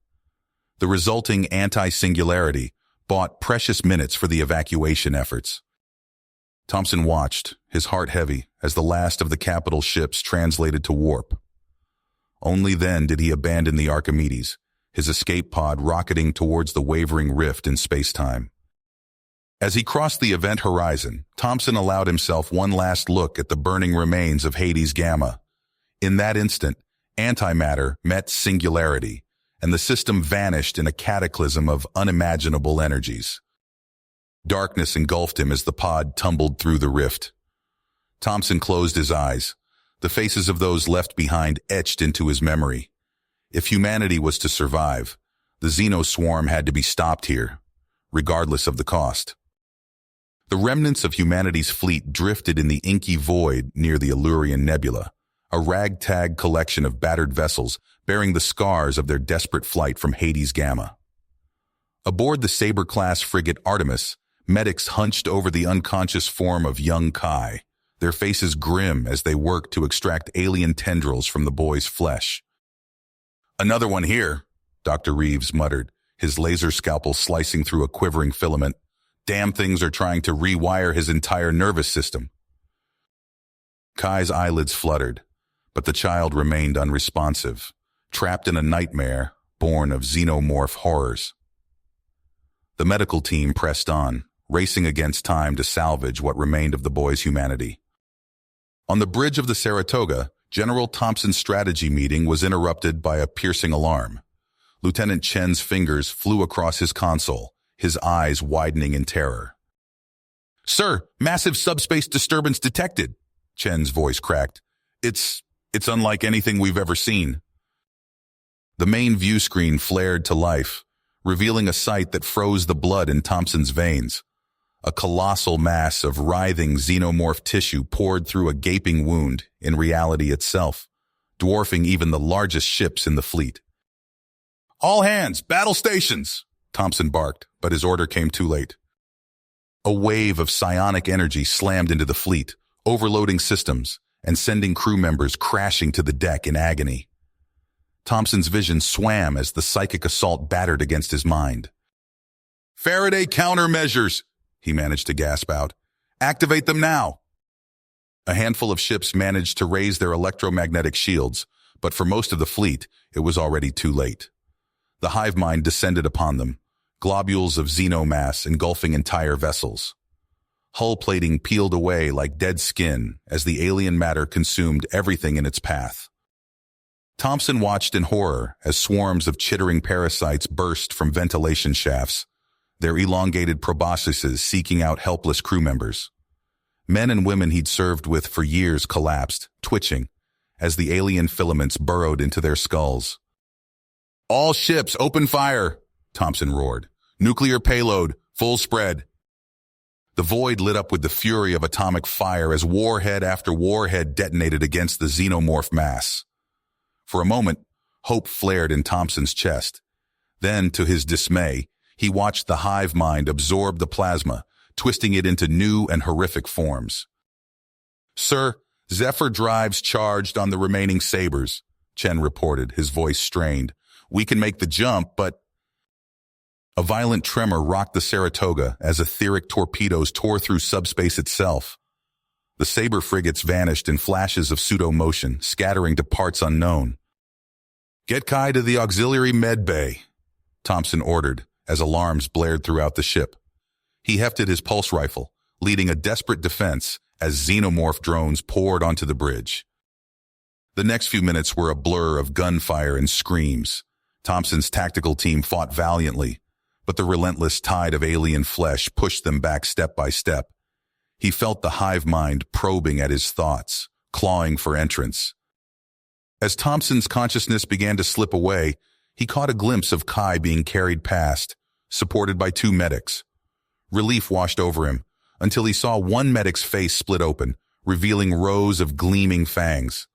The resulting anti-singularity bought precious minutes for the evacuation efforts. Thompson watched, his heart heavy, as the last of the capital ships translated to warp. Only then did he abandon the Archimedes, his escape pod rocketing towards the wavering rift in space-time. As he crossed the event horizon, Thompson allowed himself one last look at the burning remains of Hades Gamma. In that instant, antimatter met singularity, and the system vanished in a cataclysm of unimaginable energies. Darkness engulfed him as the pod tumbled through the rift. Thompson closed his eyes, the faces of those left behind etched into his memory. If humanity was to survive, the xenoswarm had to be stopped here, regardless of the cost. The remnants of humanity's fleet drifted in the inky void near the Illurian Nebula, a ragtag collection of battered vessels bearing the scars of their desperate flight from Hades Gamma. Aboard the Saber-class frigate Artemis, medics hunched over the unconscious form of young Kai, their faces grim as they worked to extract alien tendrils from the boy's flesh. "Another one here," Dr. Reeves muttered, his laser scalpel slicing through a quivering filament. "Damn things are trying to rewire his entire nervous system." Kai's eyelids fluttered, but the child remained unresponsive, trapped in a nightmare born of xenomorph horrors. The medical team pressed on, racing against time to salvage what remained of the boy's humanity. On the bridge of the Saratoga, General Thompson's strategy meeting was interrupted by a piercing alarm. Lieutenant Chen's fingers flew across his console, his eyes widening in terror. "Sir, massive subspace disturbance detected," Chen's voice cracked. It's unlike anything we've ever seen." The main view screen flared to life, revealing a sight that froze the blood in Thompson's veins. A colossal mass of writhing xenomorph tissue poured through a gaping wound in reality itself, dwarfing even the largest ships in the fleet. "All hands, battle stations!" Thompson barked, but his order came too late. A wave of psionic energy slammed into the fleet, overloading systems and sending crew members crashing to the deck in agony. Thompson's vision swam as the psychic assault battered against his mind. "Faraday countermeasures!" he managed to gasp out. "Activate them now!" A handful of ships managed to raise their electromagnetic shields, but for most of the fleet, it was already too late. The hive mind descended upon them, globules of xenomass engulfing entire vessels. Hull plating peeled away like dead skin as the alien matter consumed everything in its path. Thompson watched in horror as swarms of chittering parasites burst from ventilation shafts, their elongated proboscises seeking out helpless crew members. Men and women he'd served with for years collapsed, twitching, as the alien filaments burrowed into their skulls. "All ships, open fire!" Thompson roared. "Nuclear payload, full spread." The void lit up with the fury of atomic fire as warhead after warhead detonated against the xenomorph mass. For a moment, hope flared in Thompson's chest. Then, to his dismay, he watched the hive mind absorb the plasma, twisting it into new and horrific forms. "Sir, Zephyr drives charged on the remaining sabers," Chen reported, his voice strained. "We can make the jump, but—" A violent tremor rocked the Saratoga as etheric torpedoes tore through subspace itself. The Saber frigates vanished in flashes of pseudo-motion, scattering to parts unknown. "Get Kai to the auxiliary med bay," Thompson ordered as alarms blared throughout the ship. He hefted his pulse rifle, leading a desperate defense as xenomorph drones poured onto the bridge. The next few minutes were a blur of gunfire and screams. Thompson's tactical team fought valiantly, but the relentless tide of alien flesh pushed them back step by step. He felt the hive mind probing at his thoughts, clawing for entrance. As Thompson's consciousness began to slip away, he caught a glimpse of Kai being carried past, supported by two medics. Relief washed over him, until he saw one medic's face split open, revealing rows of gleaming fangs.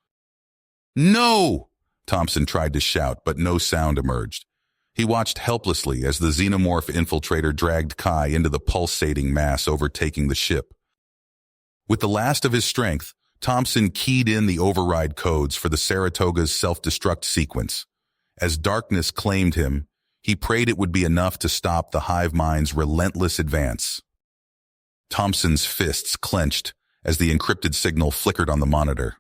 "No!" Thompson tried to shout, but no sound emerged. He watched helplessly as the xenomorph infiltrator dragged Kai into the pulsating mass overtaking the ship. With the last of his strength, Thompson keyed in the override codes for the Saratoga's self-destruct sequence. As darkness claimed him, he prayed it would be enough to stop the hive mind's relentless advance. Thompson's fists clenched as the encrypted signal flickered on the monitor.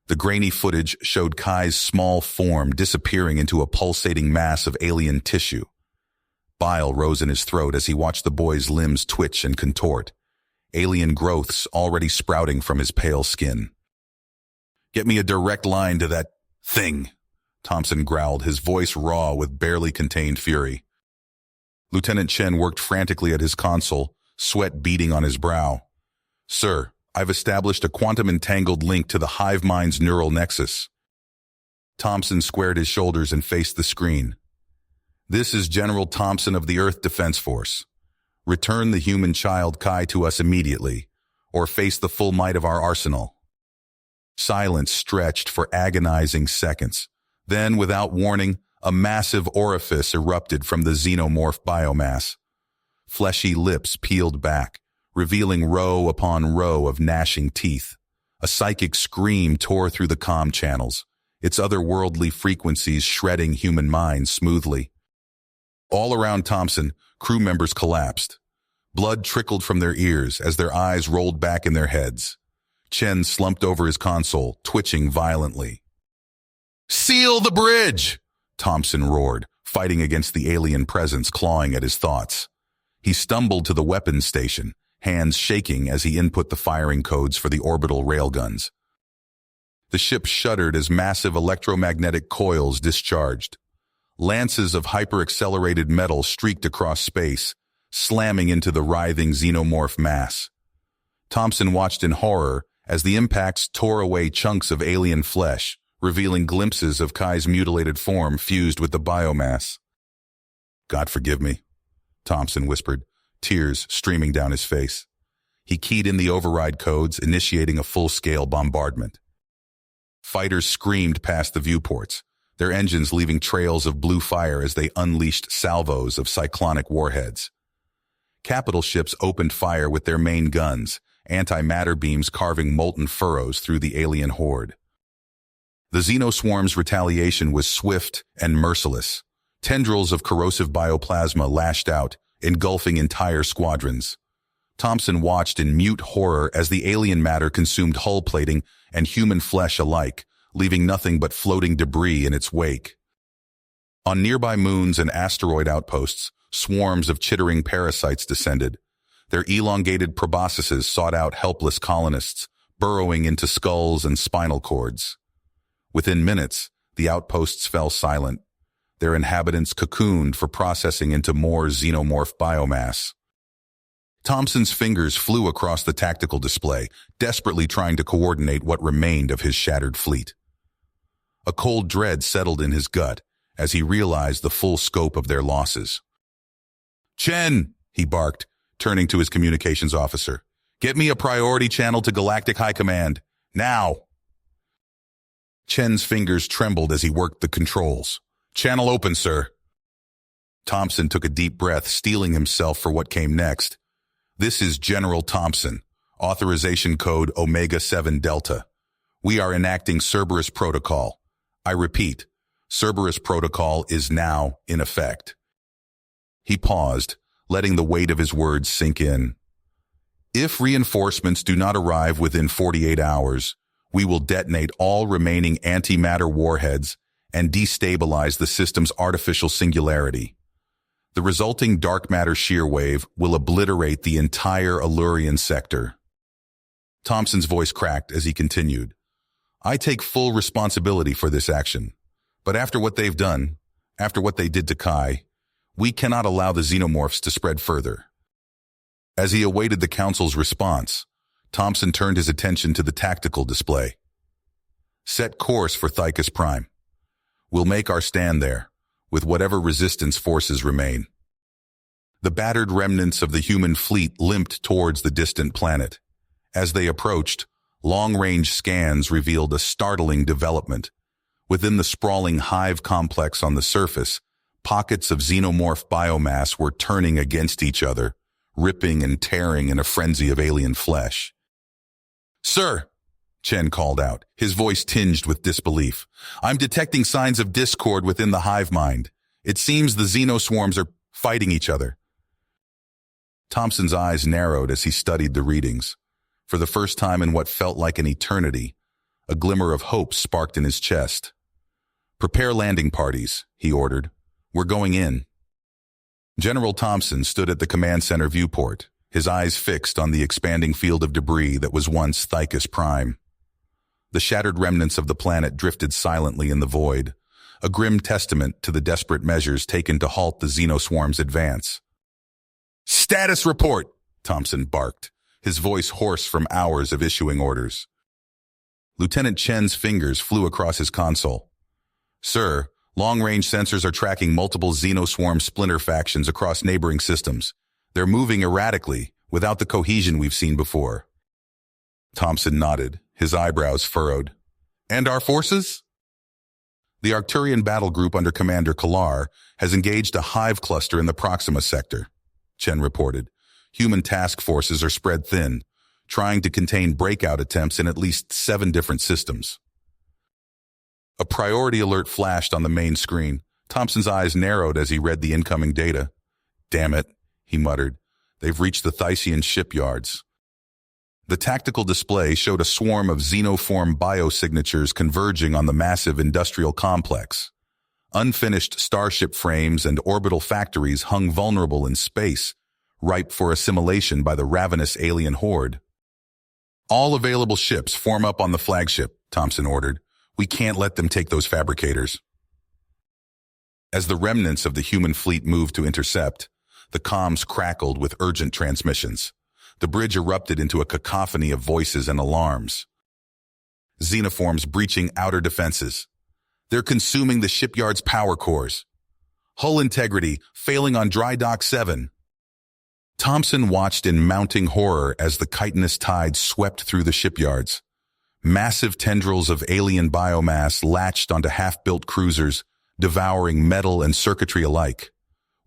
The grainy footage showed Kai's small form disappearing into a pulsating mass of alien tissue. Bile rose in his throat as he watched the boy's limbs twitch and contort, alien growths already sprouting from his pale skin. "Get me a direct line to that thing," Thompson growled, his voice raw with barely contained fury. Lieutenant Chen worked frantically at his console, sweat beading on his brow. "Sir, I've established a quantum-entangled link to the hive mind's neural nexus." Thompson squared his shoulders and faced the screen. "This is General Thompson of the Earth Defense Force. Return the human child Kai to us immediately, or face the full might of our arsenal. Silence stretched for agonizing seconds. Then, without warning, a massive orifice erupted from the xenomorph biomass. Fleshy lips peeled back, revealing row upon row of gnashing teeth. A psychic scream tore through the comm channels, its otherworldly frequencies shredding human minds smoothly. All around Thompson, crew members collapsed. Blood trickled from their ears as their eyes rolled back in their heads. Chen slumped over his console, twitching violently. "Seal the bridge!" Thompson roared, fighting against the alien presence clawing at his thoughts. He stumbled to the weapons station, hands shaking as he input the firing codes for the orbital railguns. The ship shuddered as massive electromagnetic coils discharged. Lances of hyper-accelerated metal streaked across space, slamming into the writhing xenomorph mass. Thompson watched in horror as the impacts tore away chunks of alien flesh, revealing glimpses of Kai's mutilated form fused with the biomass. "God forgive me," Thompson whispered, tears streaming down his face. He keyed in the override codes, initiating a full-scale bombardment. Fighters screamed past the viewports, their engines leaving trails of blue fire as they unleashed salvos of cyclonic warheads. Capital ships opened fire with their main guns, anti-matter beams carving molten furrows through the alien horde. The Xenoswarm's retaliation was swift and merciless. Tendrils of corrosive bioplasma lashed out, engulfing entire squadrons. Thompson watched in mute horror as the alien matter consumed hull plating and human flesh alike, leaving nothing but floating debris in its wake. On nearby moons and asteroid outposts, swarms of chittering parasites descended. Their elongated proboscises sought out helpless colonists, burrowing into skulls and spinal cords. Within minutes, the outposts fell silent, their inhabitants cocooned for processing into more xenomorph biomass. Thompson's fingers flew across the tactical display, desperately trying to coordinate what remained of his shattered fleet. A cold dread settled in his gut as he realized the full scope of their losses. "Chen," he barked, turning to his communications officer, "get me a priority channel to Galactic High Command. Now!" Chen's fingers trembled as he worked the controls. "Channel open, sir." Thompson took a deep breath, steeling himself for what came next. "This is General Thompson, authorization code Omega-7 Delta. We are enacting Cerberus Protocol. I repeat, Cerberus Protocol is now in effect." He paused, letting the weight of his words sink in. "If reinforcements do not arrive within 48 hours, we will detonate all remaining antimatter warheads and destabilize the system's artificial singularity. The resulting dark matter shear wave will obliterate the entire Allurian sector." Thompson's voice cracked as he continued. "I take full responsibility for this action, but after what they've done, after what they did to Kai, we cannot allow the xenomorphs to spread further." As he awaited the Council's response, Thompson turned his attention to the tactical display. "Set course for Thicus Prime. We'll make our stand there, with whatever resistance forces remain." The battered remnants of the human fleet limped towards the distant planet. As they approached, long-range scans revealed a startling development. Within the sprawling hive complex on the surface, pockets of xenomorph biomass were turning against each other, ripping and tearing in a frenzy of alien flesh. "Sir," Chen called out, his voice tinged with disbelief, "I'm detecting signs of discord within the hive mind. It seems the xenoswarms are fighting each other." Thompson's eyes narrowed as he studied the readings. For the first time in what felt like an eternity, a glimmer of hope sparked in his chest. "Prepare landing parties," he ordered. "We're going in." General Thompson stood at the command center viewport, his eyes fixed on the expanding field of debris that was once Thicus Prime. The shattered remnants of the planet drifted silently in the void, a grim testament to the desperate measures taken to halt the xenoswarm's advance. "Status report!" Thompson barked, his voice hoarse from hours of issuing orders. Lieutenant Chen's fingers flew across his console. "Sir, long-range sensors are tracking multiple xenoswarm splinter factions across neighboring systems. They're moving erratically, without the cohesion we've seen before. Thompson nodded, his eyebrows furrowed. And our forces? The Arcturian battle group under Commander Kalar has engaged a hive cluster in the Proxima sector, Chen reported. Human task forces are spread thin, trying to contain breakout attempts in at least 7 different systems. A priority alert flashed on the main screen. Thompson's eyes narrowed as he read the incoming data. Damn it, he muttered. They've reached the Thysian shipyards. The tactical display showed a swarm of xenoform biosignatures converging on the massive industrial complex. Unfinished starship frames and orbital factories hung vulnerable in space, ripe for assimilation by the ravenous alien horde. All available ships form up on the flagship, Thompson ordered. We can't let them take those fabricators. As the remnants of the human fleet moved to intercept, the comms crackled with urgent transmissions. The bridge erupted into a cacophony of voices and alarms. Xenoforms breaching outer defenses. They're consuming the shipyard's power cores. Hull integrity failing on Dry Dock 7. Thompson watched in mounting horror as the chitinous tide swept through the shipyards. Massive tendrils of alien biomass latched onto half-built cruisers, devouring metal and circuitry alike.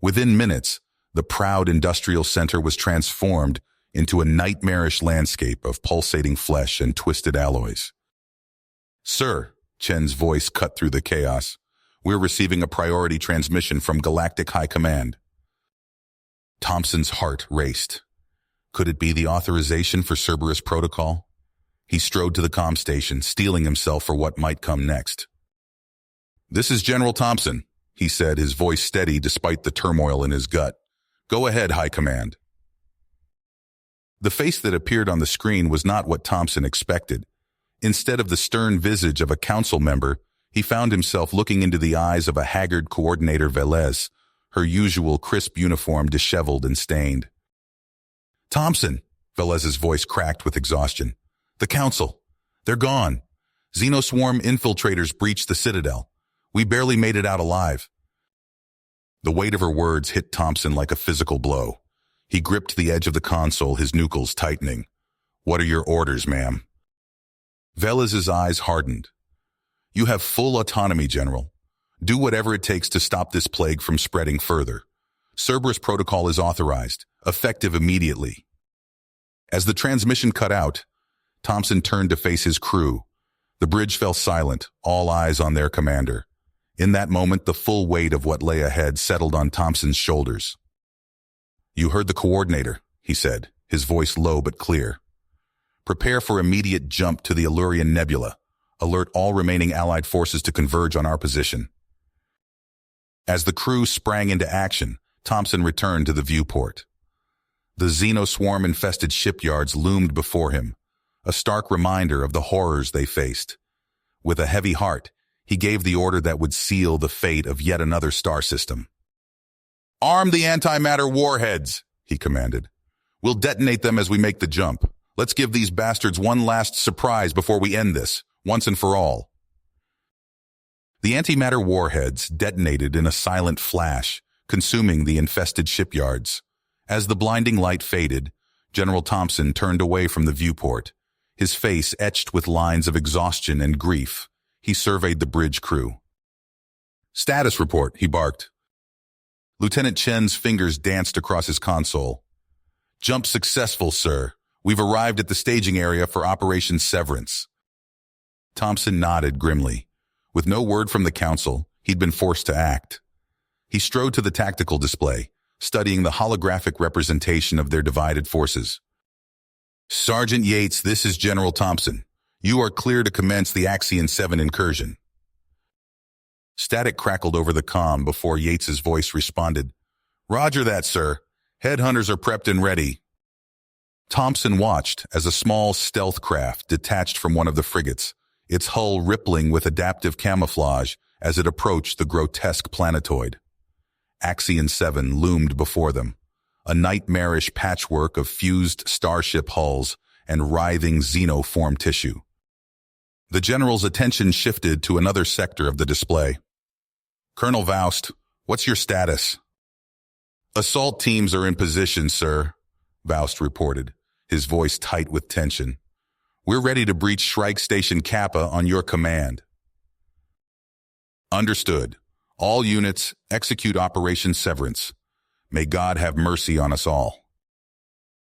Within minutes, the proud industrial center was transformed into a nightmarish landscape of pulsating flesh and twisted alloys. Sir, Chen's voice cut through the chaos. We're receiving a priority transmission from Galactic High Command. Thompson's heart raced. Could it be the authorization for Cerberus protocol? He strode to the comm station, steeling himself for what might come next. This is General Thompson, he said, his voice steady despite the turmoil in his gut. Go ahead, High Command. The face that appeared on the screen was not what Thompson expected. Instead of the stern visage of a council member, he found himself looking into the eyes of a haggard coordinator Velez, her usual crisp uniform disheveled and stained. Thompson, Velez's voice cracked with exhaustion. The council. They're gone. Xenoswarm infiltrators breached the Citadel. We barely made it out alive. The weight of her words hit Thompson like a physical blow. He gripped the edge of the console, his knuckles tightening. What are your orders, ma'am? Velez's eyes hardened. You have full autonomy, General. Do whatever it takes to stop this plague from spreading further. Cerberus protocol is authorized, effective immediately. As the transmission cut out, Thompson turned to face his crew. The bridge fell silent, all eyes on their commander. In that moment, the full weight of what lay ahead settled on Thompson's shoulders. You heard the coordinator, he said, his voice low but clear. Prepare for immediate jump to the Allurian Nebula. Alert all remaining Allied forces to converge on our position. As the crew sprang into action, Thompson returned to the viewport. The xenoswarm-infested shipyards loomed before him, a stark reminder of the horrors they faced. With a heavy heart, he gave the order that would seal the fate of yet another star system. Arm the antimatter warheads, he commanded. We'll detonate them as we make the jump. Let's give these bastards one last surprise before we end this, once and for all. The antimatter warheads detonated in a silent flash, consuming the infested shipyards. As the blinding light faded, General Thompson turned away from the viewport, his face etched with lines of exhaustion and grief. He surveyed the bridge crew. Status report, he barked. Lieutenant Chen's fingers danced across his console. Jump successful, sir. We've arrived at the staging area for Operation Severance. Thompson nodded grimly. With no word from the council, he'd been forced to act. He strode to the tactical display, studying the holographic representation of their divided forces. Sergeant Yates, this is General Thompson. You are clear to commence the Axion 7 incursion. Static crackled over the comm before Yates's voice responded. Roger that, sir. Headhunters are prepped and ready. Thompson watched as a small stealth craft detached from one of the frigates, its hull rippling with adaptive camouflage as it approached the grotesque planetoid. Axion 7 loomed before them, a nightmarish patchwork of fused starship hulls and writhing xenoform tissue. The general's attention shifted to another sector of the display. Colonel Vaust, what's your status? Assault teams are in position, sir, Faust reported, his voice tight with tension. We're ready to breach Shrike Station Kappa on your command. Understood. All units, execute Operation Severance. May God have mercy on us all.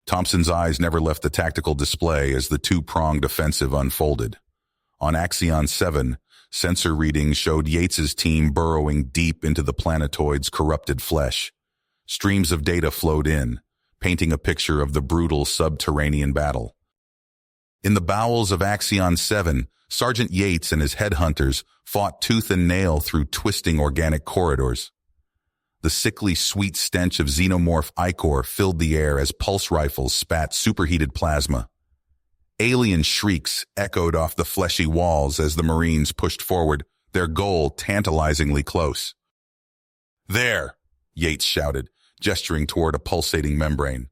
Thompson's eyes never left the tactical display as the two-pronged offensive unfolded. On Axion 7, sensor readings showed Yates's team burrowing deep into the planetoid's corrupted flesh. Streams of data flowed in, painting a picture of the brutal subterranean battle. In the bowels of Axion 7, Sergeant Yates and his headhunters fought tooth and nail through twisting organic corridors. The sickly sweet stench of xenomorph ichor filled the air as pulse rifles spat superheated plasma. Alien shrieks echoed off the fleshy walls as the Marines pushed forward, their goal tantalizingly close. There, Yates shouted, gesturing toward a pulsating membrane.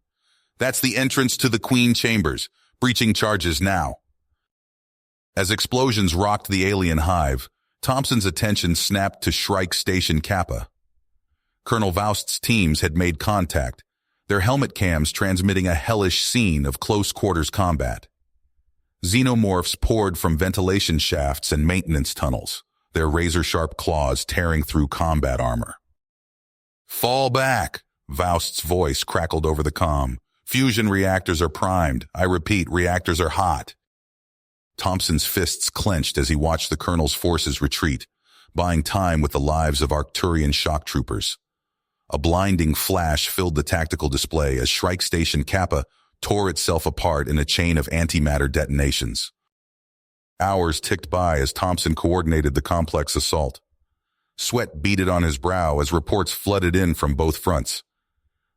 That's the entrance to the Queen Chambers. Breaching charges now. As explosions rocked the alien hive, Thompson's attention snapped to Shrike Station Kappa. Colonel Faust's teams had made contact, their helmet cams transmitting a hellish scene of close-quarters combat. Xenomorphs poured from ventilation shafts and maintenance tunnels, their razor-sharp claws tearing through combat armor. Fall back, Faust's voice crackled over the comm. Fusion reactors are primed. I repeat, reactors are hot. Thompson's fists clenched as he watched the colonel's forces retreat, buying time with the lives of Arcturian shock troopers. A blinding flash filled the tactical display as Shrike Station Kappa tore itself apart in a chain of antimatter detonations. Hours ticked by as Thompson coordinated the complex assault. Sweat beaded on his brow as reports flooded in from both fronts.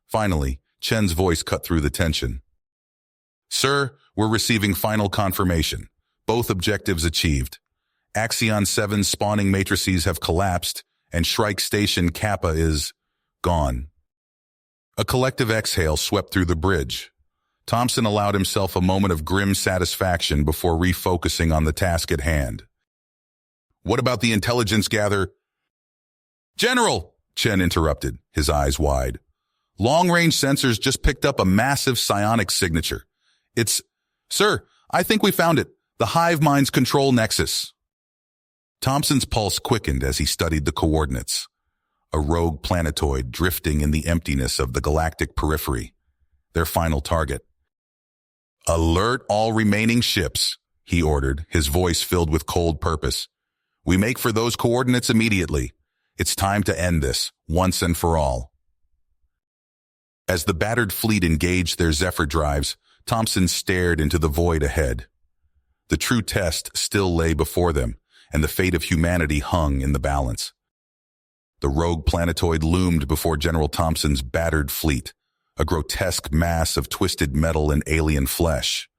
Finally, Chen's voice cut through the tension. Sir, we're receiving final confirmation. Both objectives achieved. Axion 7's spawning matrices have collapsed, and Shrike Station Kappa is gone. A collective exhale swept through the bridge. Thompson allowed himself a moment of grim satisfaction before refocusing on the task at hand. What about the intelligence gather? General, Chen interrupted, his eyes wide. Long-range sensors just picked up a massive psionic signature. Sir, I think we found it. The hive mind's control nexus. Thompson's pulse quickened as he studied the coordinates. A rogue planetoid drifting in the emptiness of the galactic periphery. Their final target. Alert all remaining ships, he ordered, his voice filled with cold purpose. We make for those coordinates immediately. It's time to end this, once and for all. As the battered fleet engaged their Zephyr drives, Thompson stared into the void ahead. The true test still lay before them, and the fate of humanity hung in the balance. The rogue planetoid loomed before General Thompson's battered fleet, a grotesque mass of twisted metal and alien flesh.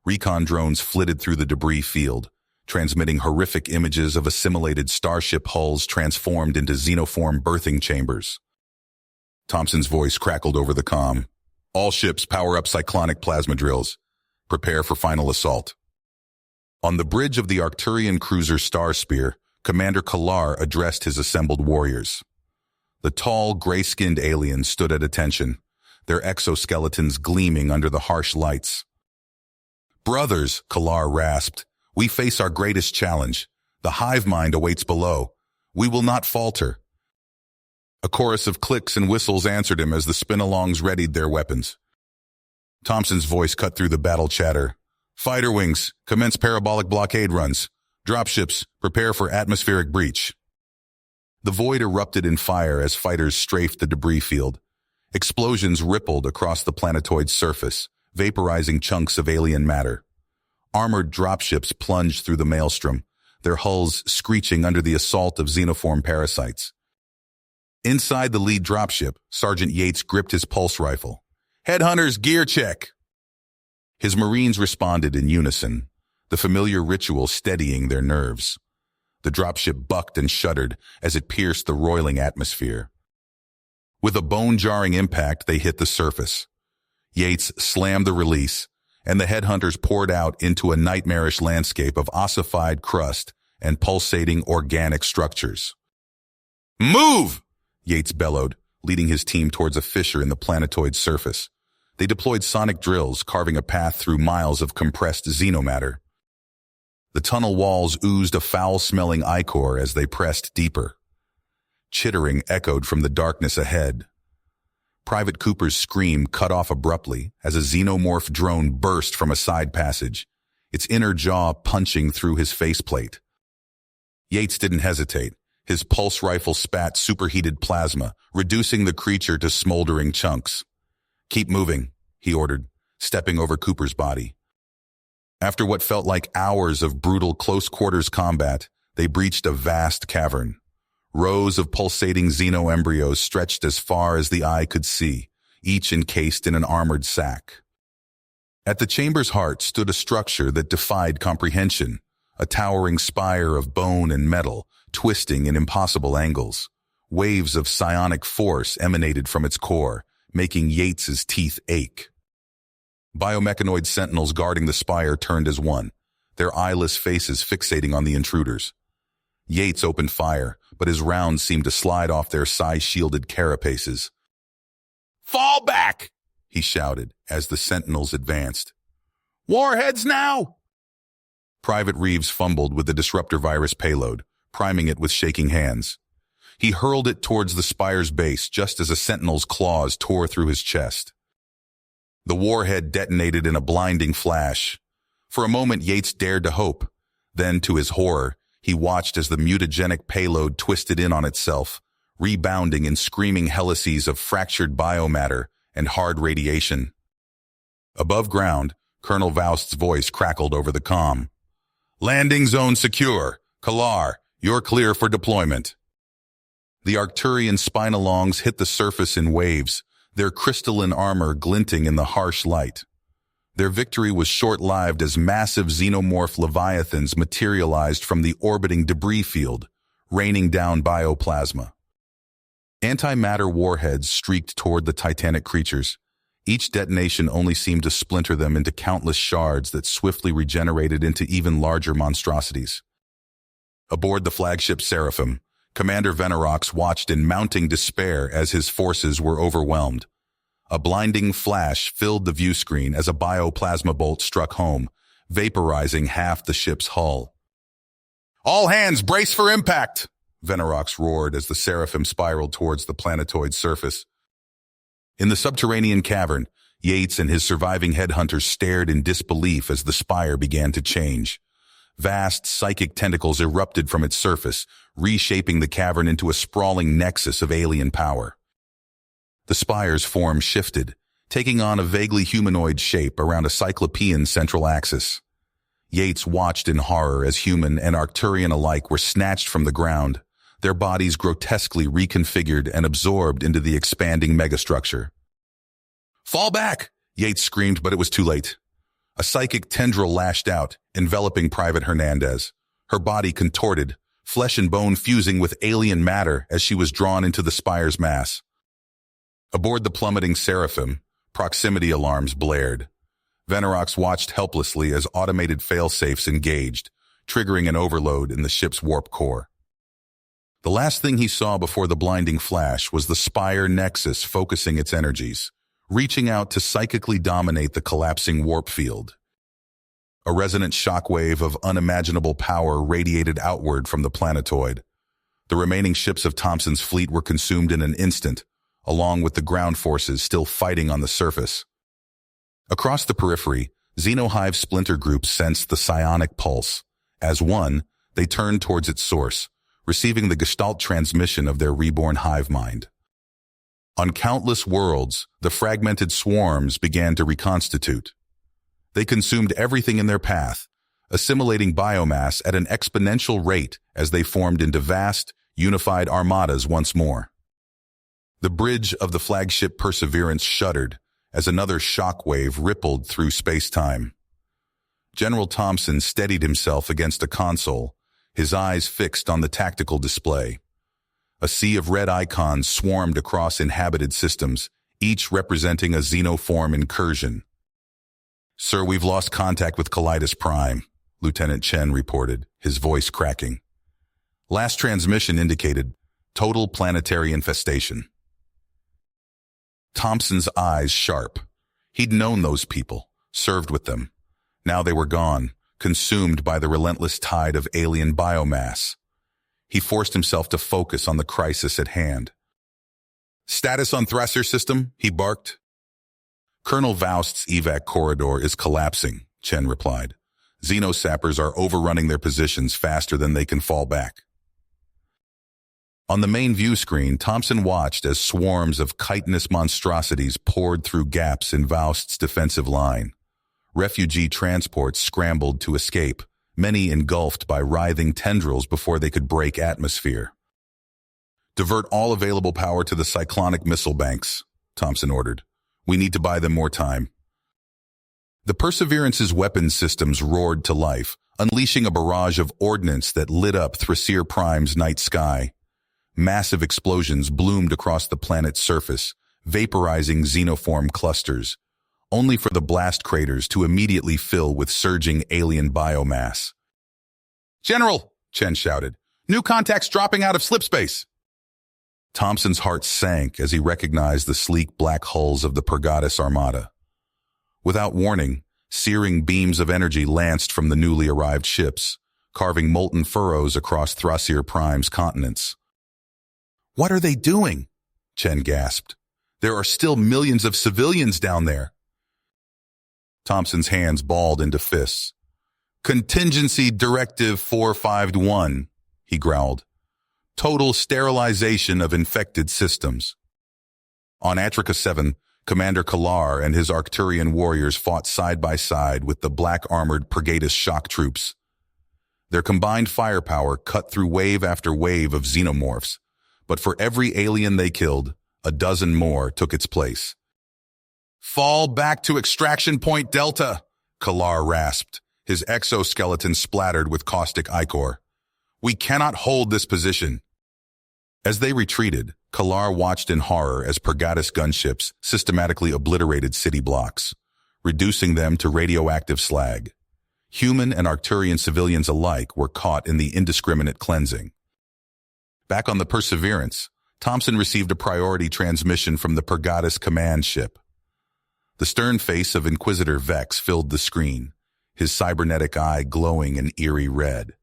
Recon drones flitted through the debris field, transmitting horrific images of assimilated starship hulls transformed into xenoform birthing chambers. Thompson's voice crackled over the comm. All ships power up cyclonic plasma drills. Prepare for final assault. On the bridge of the Arcturian cruiser Star Spear, Commander Kalar addressed his assembled warriors. The tall, gray-skinned aliens stood at attention, their exoskeletons gleaming under the harsh lights. Brothers, Kalar rasped, we face our greatest challenge. The hive mind awaits below. We will not falter. A chorus of clicks and whistles answered him as the spin-alongs readied their weapons. Thompson's voice cut through the battle chatter. Fighter wings, commence parabolic blockade runs. Dropships, prepare for atmospheric breach. The void erupted in fire as fighters strafed the debris field. Explosions rippled across the planetoid's surface, vaporizing chunks of alien matter. Armored dropships plunged through the maelstrom, their hulls screeching under the assault of xenoform parasites. Inside the lead dropship, Sergeant Yates gripped his pulse rifle. Headhunters, gear check! His Marines responded in unison, the familiar ritual steadying their nerves. The dropship bucked and shuddered as it pierced the roiling atmosphere. With a bone-jarring impact, they hit the surface. Yates slammed the release, and the headhunters poured out into a nightmarish landscape of ossified crust and pulsating organic structures. Move! Yates bellowed, leading his team towards a fissure in the planetoid's surface. They deployed sonic drills, carving a path through miles of compressed xenomatter. The tunnel walls oozed a foul-smelling ichor as they pressed deeper. Chittering echoed from the darkness ahead. Private Cooper's scream cut off abruptly as a xenomorph drone burst from a side passage, its inner jaw punching through his faceplate. Yates didn't hesitate. His pulse rifle spat superheated plasma, reducing the creature to smoldering chunks. "Keep moving," he ordered, stepping over Cooper's body. After what felt like hours of brutal close-quarters combat, they breached a vast cavern. Rows of pulsating xenoembryos stretched as far as the eye could see, each encased in an armored sac. At the chamber's heart stood a structure that defied comprehension, a towering spire of bone and metal, twisting in impossible angles. Waves of psionic force emanated from its core, making Yates's teeth ache. Biomechanoid sentinels guarding the spire turned as one, their eyeless faces fixating on the intruders. Yates opened fire, but his rounds seemed to slide off their psi-shielded carapaces. "Fall back!" he shouted as the sentinels advanced. "Warheads now!" Private Reeves fumbled with the disruptor virus payload, priming it with shaking hands. He hurled it towards the spire's base just as a sentinel's claws tore through his chest. The warhead detonated in a blinding flash. For a moment, Yates dared to hope. Then, to his horror, he watched as the mutagenic payload twisted in on itself, rebounding in screaming helices of fractured biomatter and hard radiation. Above ground, Colonel Voust's voice crackled over the comm. "Landing zone secure. Kalar, you're clear for deployment." The Arcturian spinalongs hit the surface in waves, their crystalline armor glinting in the harsh light. Their victory was short-lived as massive xenomorph leviathans materialized from the orbiting debris field, raining down bioplasma. Antimatter warheads streaked toward the titanic creatures. Each detonation only seemed to splinter them into countless shards that swiftly regenerated into even larger monstrosities. Aboard the flagship Seraphim, Commander Venerox watched in mounting despair as his forces were overwhelmed. A blinding flash filled the view screen as a bioplasma bolt struck home, vaporizing half the ship's hull. "All hands brace for impact!" Venerox roared as the Seraphim spiraled towards the planetoid's surface. In the subterranean cavern, Yates and his surviving headhunters stared in disbelief as the spire began to change. Vast psychic tentacles erupted from its surface, reshaping the cavern into a sprawling nexus of alien power. The spire's form shifted, taking on a vaguely humanoid shape around a cyclopean central axis. Yates watched in horror as human and Arcturian alike were snatched from the ground, their bodies grotesquely reconfigured and absorbed into the expanding megastructure. "Fall back!" Yates screamed, but it was too late. A psychic tendril lashed out, enveloping Private Hernandez. Her body contorted, flesh and bone fusing with alien matter as she was drawn into the spire's mass. Aboard the plummeting Seraphim, proximity alarms blared. Venerox watched helplessly as automated failsafes engaged, triggering an overload in the ship's warp core. The last thing he saw before the blinding flash was the spire nexus focusing its energies, reaching out to psychically dominate the collapsing warp field. A resonant shockwave of unimaginable power radiated outward from the planetoid. The remaining ships of Thompson's fleet were consumed in an instant, along with the ground forces still fighting on the surface. Across the periphery, Xenohive splinter groups sensed the psionic pulse. As one, they turned towards its source, receiving the gestalt transmission of their reborn hive mind. On countless worlds, the fragmented swarms began to reconstitute. They consumed everything in their path, assimilating biomass at an exponential rate as they formed into vast, unified armadas once more. The bridge of the flagship Perseverance shuddered as another shockwave rippled through space-time. General Thompson steadied himself against a console, his eyes fixed on the tactical display. A sea of red icons swarmed across inhabited systems, each representing a xenoform incursion. "Sir, we've lost contact with Calidus Prime," Lieutenant Chen reported, his voice cracking. Last transmission indicated total planetary infestation. Thompson's eyes sharp. He'd known those people, served with them. Now they were gone, consumed by the relentless tide of alien biomass. He forced himself to focus on the crisis at hand. "Status on Thracer system," he barked. "Colonel Vaust's evac corridor is collapsing," Chen replied. "Xenosappers are overrunning their positions faster than they can fall back." On the main view screen, Thompson watched as swarms of chitinous monstrosities poured through gaps in Vaust's defensive line. Refugee transports scrambled to escape, many engulfed by writhing tendrils before they could break atmosphere. "Divert all available power to the cyclonic missile banks," Thompson ordered. "We need to buy them more time." The Perseverance's weapons systems roared to life, unleashing a barrage of ordnance that lit up Thracer Prime's night sky. Massive explosions bloomed across the planet's surface, vaporizing xenoform clusters, only for the blast craters to immediately fill with surging alien biomass. "General!" Chen shouted. "New contacts dropping out of slipspace!" Thompson's heart sank as he recognized the sleek black hulls of the Purgatus Armada. Without warning, searing beams of energy lanced from the newly arrived ships, carving molten furrows across Thracer Prime's continents. "What are they doing?" Chen gasped. "There are still millions of civilians down there." Thompson's hands balled into fists. "Contingency Directive 451, he growled. "Total sterilization of infected systems." On Atrica 7, Commander Kalar and his Arcturian warriors fought side by side with the black-armored Purgatus shock troops. Their combined firepower cut through wave after wave of xenomorphs, but for every alien they killed, a dozen more took its place. "Fall back to extraction point Delta," Kalar rasped, his exoskeleton splattered with caustic ichor. "We cannot hold this position." As they retreated, Kalar watched in horror as Purgatus gunships systematically obliterated city blocks, reducing them to radioactive slag. Human and Arcturian civilians alike were caught in the indiscriminate cleansing. Back on the Perseverance, Thompson received a priority transmission from the Purgatus command ship. The stern face of Inquisitor Vex filled the screen, his cybernetic eye glowing an eerie red.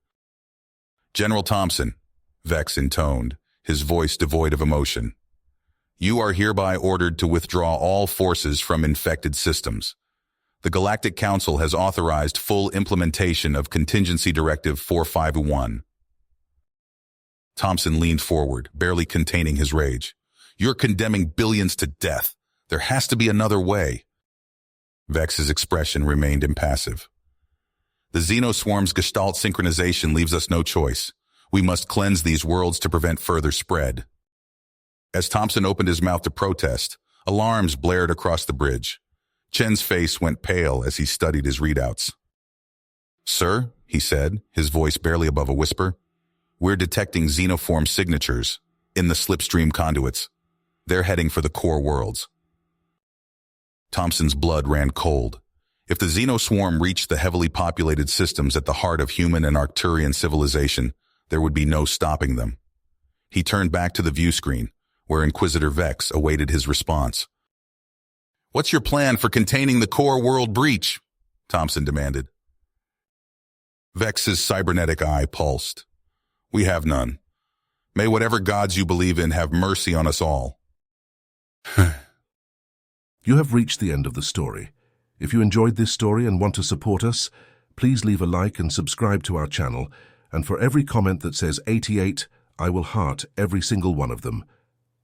"General Thompson," Vex intoned, his voice devoid of emotion. "You are hereby ordered to withdraw all forces from infected systems. The Galactic Council has authorized full implementation of Contingency Directive 451. Thompson leaned forward, barely containing his rage. "You're condemning billions to death. There has to be another way." Vex's expression remained impassive. "The Xenoswarm's Gestalt synchronization leaves us no choice. We must cleanse these worlds to prevent further spread." As Thompson opened his mouth to protest, alarms blared across the bridge. Chen's face went pale as he studied his readouts. "Sir," he said, his voice barely above a whisper, "we're detecting xenoform signatures in the slipstream conduits. They're heading for the core worlds." Thompson's blood ran cold. If the xenoswarm reached the heavily populated systems at the heart of human and Arcturian civilization, there would be no stopping them. He turned back to the view screen, where Inquisitor Vex awaited his response. "What's your plan for containing the core world breach?" Thompson demanded. Vex's cybernetic eye pulsed. "We have none. May whatever gods you believe in have mercy on us all." You have reached the end of the story. If you enjoyed this story and want to support us, please leave a like and subscribe to our channel. And for every comment that says 88, I will heart every single one of them.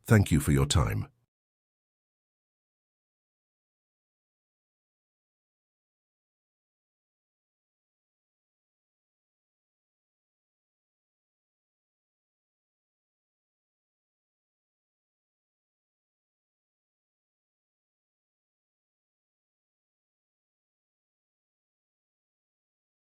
Thank you for your time.